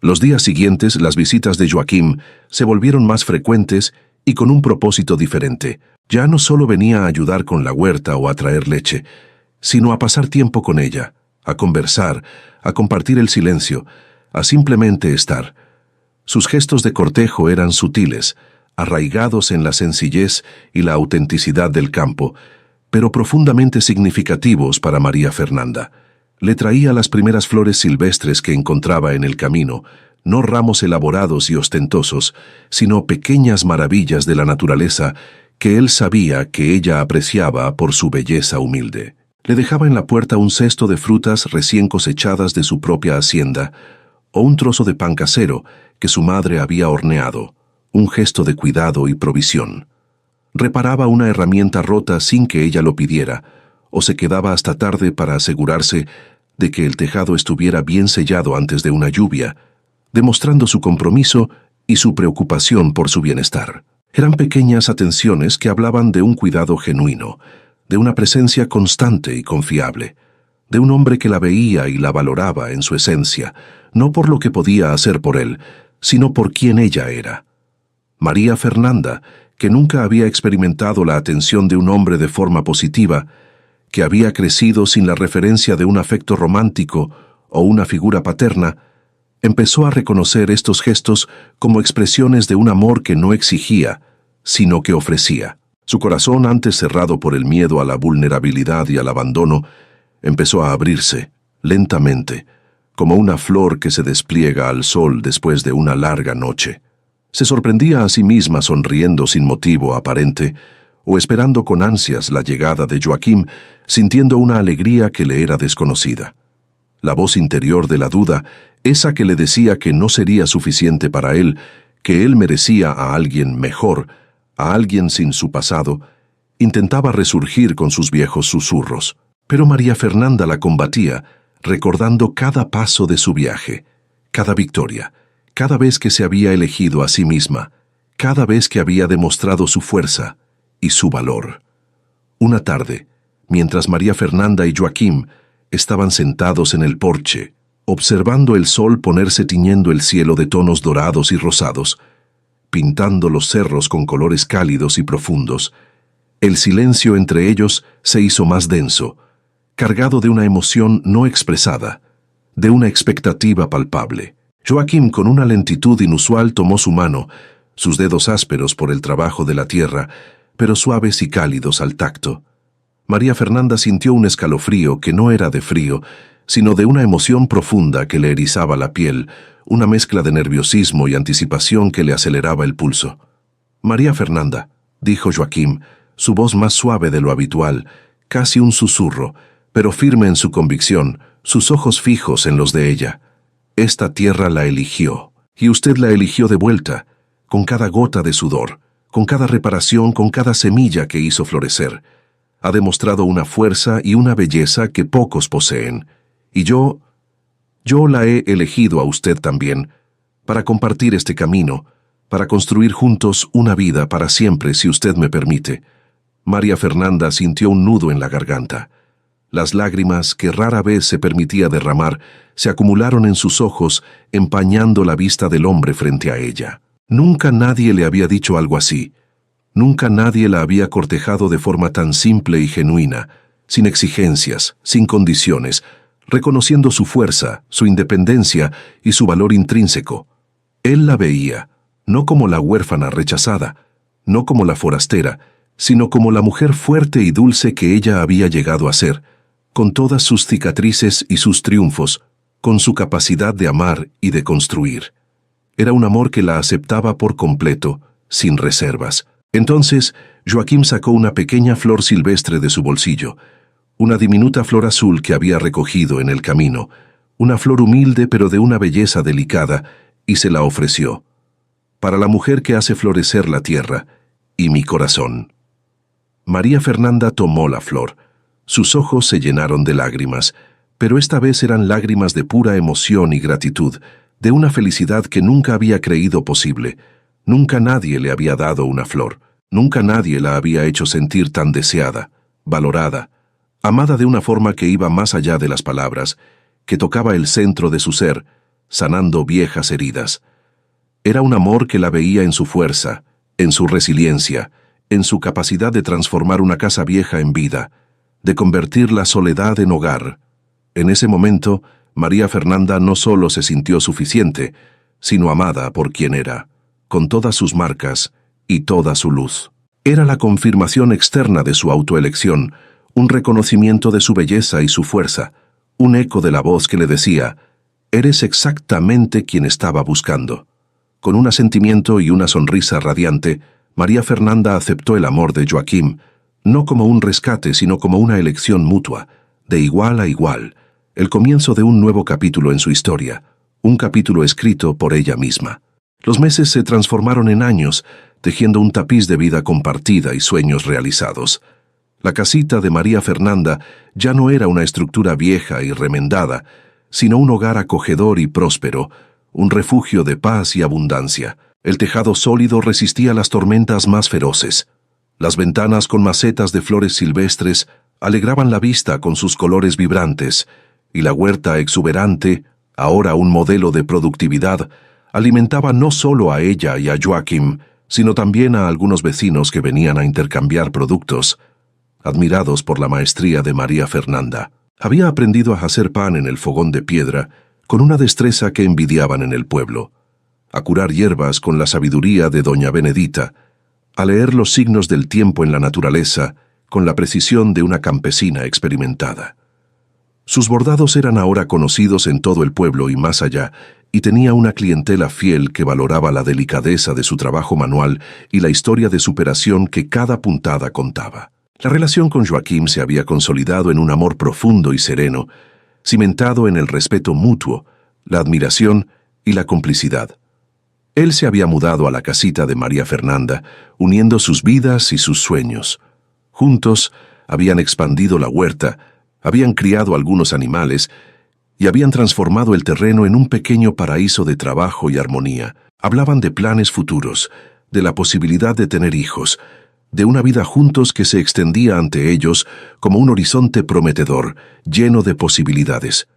[SPEAKER 1] Los días siguientes, las visitas de Joaquín se volvieron más frecuentes y con un propósito diferente. Ya no solo venía a ayudar con la huerta o a traer leche, sino a pasar tiempo con ella, a conversar, a compartir el silencio, a simplemente estar. Sus gestos de cortejo eran sutiles, arraigados en la sencillez y la autenticidad del campo, pero profundamente significativos para María Fernanda. Le traía las primeras flores silvestres que encontraba en el camino, no ramos elaborados y ostentosos, sino pequeñas maravillas de la naturaleza que él sabía que ella apreciaba por su belleza humilde. Le dejaba en la puerta un cesto de frutas recién cosechadas de su propia hacienda, o un trozo de pan casero que su madre había horneado, un gesto de cuidado y provisión. Reparaba una herramienta rota sin que ella lo pidiera, o se quedaba hasta tarde para asegurarse de que el tejado estuviera bien sellado antes de una lluvia, demostrando su compromiso y su preocupación por su bienestar. Eran pequeñas atenciones que hablaban de un cuidado genuino, de una presencia constante y confiable, de un hombre que la veía y la valoraba en su esencia, no por lo que podía hacer por él, sino por quien ella era. María Fernanda, que nunca había experimentado la atención de un hombre de forma positiva, que había crecido sin la referencia de un afecto romántico o una figura paterna, empezó a reconocer estos gestos como expresiones de un amor que no exigía, sino que ofrecía. Su corazón, antes cerrado por el miedo a la vulnerabilidad y al abandono, empezó a abrirse, lentamente, como una flor que se despliega al sol después de una larga noche. Se sorprendía a sí misma sonriendo sin motivo aparente, o esperando con ansias la llegada de Joaquim, sintiendo una alegría que le era desconocida. La voz interior de la duda, esa que le decía que no sería suficiente para él, que él merecía a alguien mejor, a alguien sin su pasado, intentaba resurgir con sus viejos susurros. Pero María Fernanda la combatía, recordando cada paso de su viaje, cada victoria, cada vez que se había elegido a sí misma, cada vez que había demostrado su fuerza y su valor. Una tarde, mientras María Fernanda y Joaquim estaban sentados en el porche, observando el sol ponerse tiñendo el cielo de tonos dorados y rosados, pintando los cerros con colores cálidos y profundos, el silencio entre ellos se hizo más denso, cargado de una emoción no expresada, de una expectativa palpable. Joaquim, con una lentitud inusual, tomó su mano, sus dedos ásperos por el trabajo de la tierra, pero suaves y cálidos al tacto. María Fernanda sintió un escalofrío que no era de frío, sino de una emoción profunda que le erizaba la piel, una mezcla de nerviosismo y anticipación que le aceleraba el pulso. «María Fernanda», dijo Joaquim, su voz más suave de lo habitual, casi un susurro, pero firme en su convicción, sus ojos fijos en los de ella. «Esta tierra la eligió, y usted la eligió de vuelta, con cada gota de sudor, con cada reparación, con cada semilla que hizo florecer. Ha demostrado una fuerza y una belleza que pocos poseen, y yo la he elegido a usted también, para compartir este camino, para construir juntos una vida para siempre, si usted me permite». María Fernanda sintió un nudo en la garganta. Las lágrimas, que rara vez se permitía derramar, se acumularon en sus ojos, empañando la vista del hombre frente a ella. Nunca nadie le había dicho algo así. Nunca nadie la había cortejado de forma tan simple y genuina, sin exigencias, sin condiciones, reconociendo su fuerza, su independencia y su valor intrínseco. Él la veía, no como la huérfana rechazada, no como la forastera, sino como la mujer fuerte y dulce que ella había llegado a ser, con todas sus cicatrices y sus triunfos, con su capacidad de amar y de construir. Era un amor que la aceptaba por completo, sin reservas. Entonces, Joaquim sacó una pequeña flor silvestre de su bolsillo, una diminuta flor azul que había recogido en el camino, una flor humilde pero de una belleza delicada, y se la ofreció. «Para la mujer que hace florecer la tierra y mi corazón». María Fernanda tomó la flor. Sus ojos se llenaron de lágrimas, pero esta vez eran lágrimas de pura emoción y gratitud, de una felicidad que nunca había creído posible. Nunca nadie le había dado una flor, nunca nadie la había hecho sentir tan deseada, valorada, amada de una forma que iba más allá de las palabras, que tocaba el centro de su ser, sanando viejas heridas. Era un amor que la veía en su fuerza, en su resiliencia, en su capacidad de transformar una casa vieja en vida, de convertir la soledad en hogar. En ese momento, María Fernanda no solo se sintió suficiente, sino amada por quien era, con todas sus marcas y toda su luz. Era la confirmación externa de su autoelección, un reconocimiento de su belleza y su fuerza, un eco de la voz que le decía: «Eres exactamente quien estaba buscando». Con un asentimiento y una sonrisa radiante, María Fernanda aceptó el amor de Joaquim, no como un rescate, sino como una elección mutua, de igual a igual, el comienzo de un nuevo capítulo en su historia, un capítulo escrito por ella misma. Los meses se transformaron en años, tejiendo un tapiz de vida compartida y sueños realizados. La casita de María Fernanda ya no era una estructura vieja y remendada, sino un hogar acogedor y próspero, un refugio de paz y abundancia. El tejado sólido resistía las tormentas más feroces. Las ventanas con macetas de flores silvestres alegraban la vista con sus colores vibrantes, y la huerta exuberante, ahora un modelo de productividad, alimentaba no solo a ella y a Joaquim, sino también a algunos vecinos que venían a intercambiar productos. Admirados por la maestría de María Fernanda, había aprendido a hacer pan en el fogón de piedra con una destreza que envidiaban en el pueblo, a curar hierbas con la sabiduría de doña Benedita, a leer los signos del tiempo en la naturaleza con la precisión de una campesina experimentada. Sus bordados eran ahora conocidos en todo el pueblo y más allá, y tenía una clientela fiel que valoraba la delicadeza de su trabajo manual y la historia de superación que cada puntada contaba. La relación con Joaquim se había consolidado en un amor profundo y sereno, cimentado en el respeto mutuo, la admiración y la complicidad. Él se había mudado a la casita de María Fernanda, uniendo sus vidas y sus sueños. Juntos habían expandido la huerta, habían criado algunos animales y habían transformado el terreno en un pequeño paraíso de trabajo y armonía. Hablaban de planes futuros, de la posibilidad de tener hijos, de una vida juntos que se extendía ante ellos como un horizonte prometedor, lleno de posibilidades.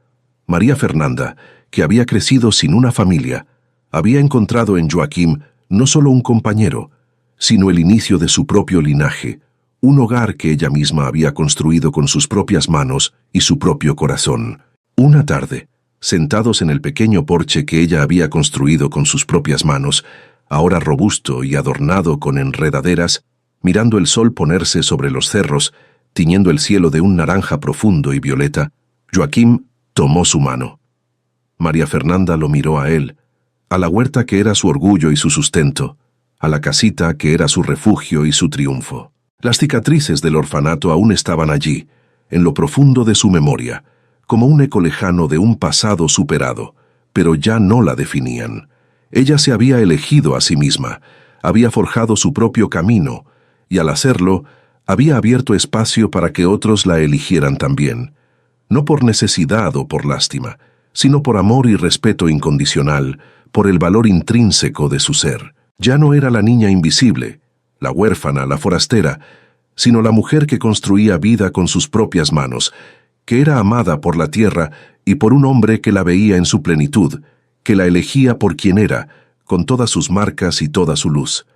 [SPEAKER 1] María Fernanda, que había crecido sin una familia, había encontrado en Joaquim no solo un compañero, sino el inicio de su propio linaje, un hogar que ella misma había construido con sus propias manos y su propio corazón. Una tarde, sentados en el pequeño porche que ella había construido con sus propias manos, ahora robusto y adornado con enredaderas, mirando el sol ponerse sobre los cerros, tiñendo el cielo de un naranja profundo y violeta, Joaquim tomó su mano. María Fernanda lo miró a él, a la huerta que era su orgullo y su sustento, a la casita que era su refugio y su triunfo. Las cicatrices del orfanato aún estaban allí, en lo profundo de su memoria, como un eco lejano de un pasado superado, pero ya no la definían. Ella se había elegido a sí misma, había forjado su propio camino, y al hacerlo, había abierto espacio para que otros la eligieran también, no por necesidad o por lástima, sino por amor y respeto incondicional, por el valor intrínseco de su ser. Ya no era la niña invisible, la huérfana, la forastera, sino la mujer que construía vida con sus propias manos, que era amada por la tierra y por un hombre que la veía en su plenitud, que la elegía por quien era, con todas sus marcas y toda su luz.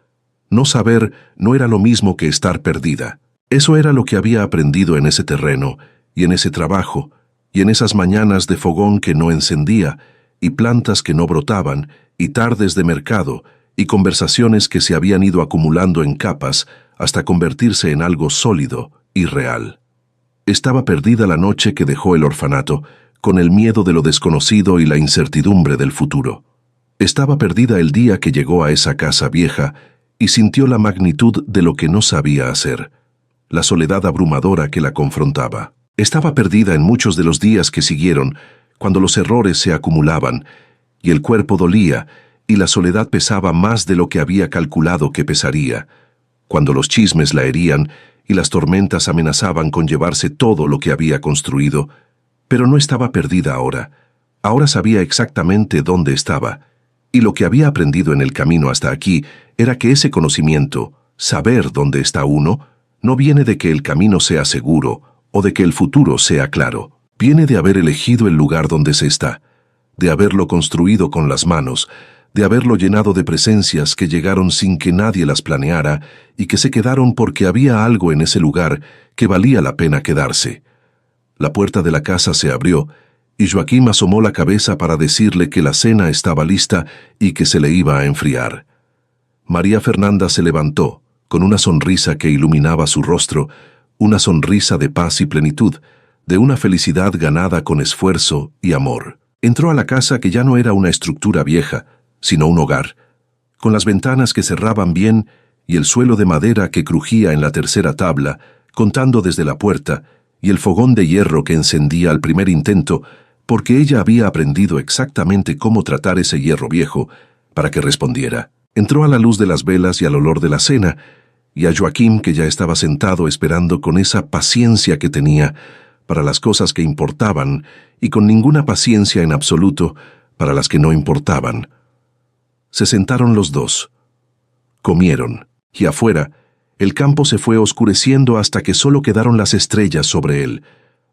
[SPEAKER 1] No saber no era lo mismo que estar perdida. Eso era lo que había aprendido en ese terreno, y en ese trabajo, y en esas mañanas de fogón que no encendía, y plantas que no brotaban, y tardes de mercado, y conversaciones que se habían ido acumulando en capas hasta convertirse en algo sólido y real. Estaba perdida la noche que dejó el orfanato, con el miedo de lo desconocido y la incertidumbre del futuro. Estaba perdida el día que llegó a esa casa vieja y sintió la magnitud de lo que no sabía hacer, la soledad abrumadora que la confrontaba. Estaba perdida en muchos de los días que siguieron, cuando los errores se acumulaban, y el cuerpo dolía, y la soledad pesaba más de lo que había calculado que pesaría, cuando los chismes la herían y las tormentas amenazaban con llevarse todo lo que había construido. Pero no estaba perdida ahora. Ahora sabía exactamente dónde estaba, y lo que había aprendido en el camino hasta aquí era que ese conocimiento, saber dónde está uno, no viene de que el camino sea seguro o de que el futuro sea claro. Viene de haber elegido el lugar donde se está, de haberlo construido con las manos, de haberlo llenado de presencias que llegaron sin que nadie las planeara y que se quedaron porque había algo en ese lugar que valía la pena quedarse. La puerta de la casa se abrió y Joaquim asomó la cabeza para decirle que la cena estaba lista y que se le iba a enfriar. María Fernanda se levantó, con una sonrisa que iluminaba su rostro, una sonrisa de paz y plenitud, de una felicidad ganada con esfuerzo y amor. Entró a la casa que ya no era una estructura vieja, sino un hogar, con las ventanas que cerraban bien y el suelo de madera que crujía en la tercera tabla, contando desde la puerta, y el fogón de hierro que encendía al primer intento, porque ella había aprendido exactamente cómo tratar ese hierro viejo para que respondiera. Entró a la luz de las velas y al olor de la cena, y a Joaquim, que ya estaba sentado esperando con esa paciencia que tenía para las cosas que importaban y con ninguna paciencia en absoluto para las que no importaban. Se sentaron los dos. Comieron, y afuera, el campo se fue oscureciendo hasta que solo quedaron las estrellas sobre él,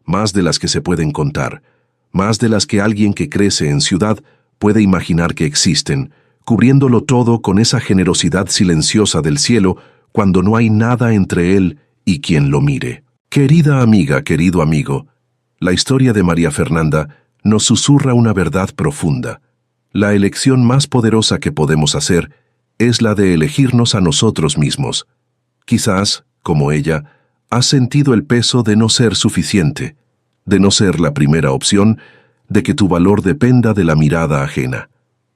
[SPEAKER 1] más de las que se pueden contar, más de las que alguien que crece en ciudad puede imaginar que existen, cubriéndolo todo con esa generosidad silenciosa del cielo cuando no hay nada entre él y quien lo mire. Querida amiga, querido amigo, la historia de María Fernanda nos susurra una verdad profunda. La elección más poderosa que podemos hacer es la de elegirnos a nosotros mismos. Quizás, como ella, has sentido el peso de no ser suficiente, de no ser la primera opción, de que tu valor dependa de la mirada ajena.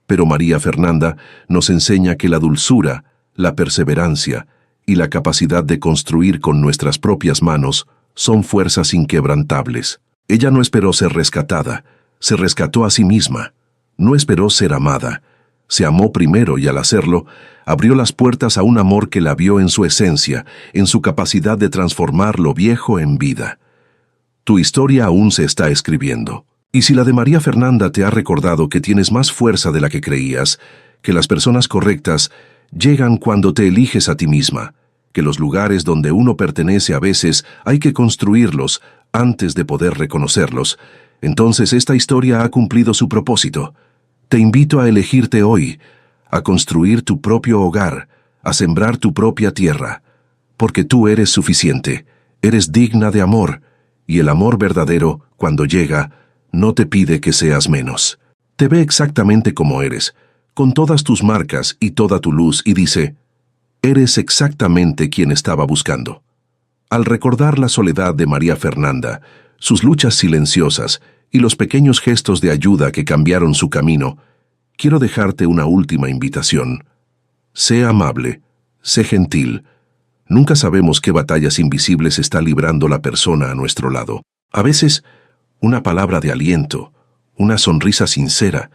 [SPEAKER 1] Pero María Fernanda nos enseña que la dulzura, la perseverancia y la capacidad de construir con nuestras propias manos son fuerzas inquebrantables. Ella no esperó ser rescatada, se rescató a sí misma. No esperó ser amada. Se amó primero y al hacerlo, abrió las puertas a un amor que la vio en su esencia, en su capacidad de transformar lo viejo en vida. Tu historia aún se está escribiendo. Y si la de María Fernanda te ha recordado que tienes más fuerza de la que creías, que las personas correctas llegan cuando te eliges a ti misma, que los lugares donde uno pertenece a veces hay que construirlos antes de poder reconocerlos, entonces esta historia ha cumplido su propósito. Te invito a elegirte hoy, a construir tu propio hogar, a sembrar tu propia tierra, porque tú eres suficiente, eres digna de amor, y el amor verdadero, cuando llega, no te pide que seas menos. Te ve exactamente como eres, con todas tus marcas y toda tu luz, y dice, eres exactamente quien estaba buscando. Al recordar la soledad de María Fernanda, sus luchas silenciosas y los pequeños gestos de ayuda que cambiaron su camino, quiero dejarte una última invitación. Sé amable, sé gentil. Nunca sabemos qué batallas invisibles está librando la persona a nuestro lado. A veces, una palabra de aliento, una sonrisa sincera,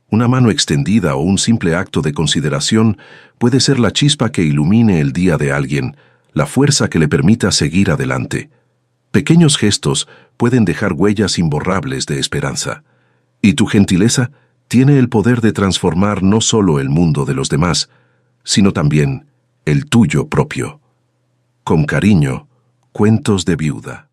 [SPEAKER 1] una mano extendida o un simple acto de consideración puede ser la chispa que ilumine el día de alguien, la fuerza que le permita seguir adelante. Pequeños gestos pueden dejar huellas imborrables de esperanza. Y tu gentileza tiene el poder de transformar no solo el mundo de los demás, sino también el tuyo propio. Con cariño, Cuentos de Viuda.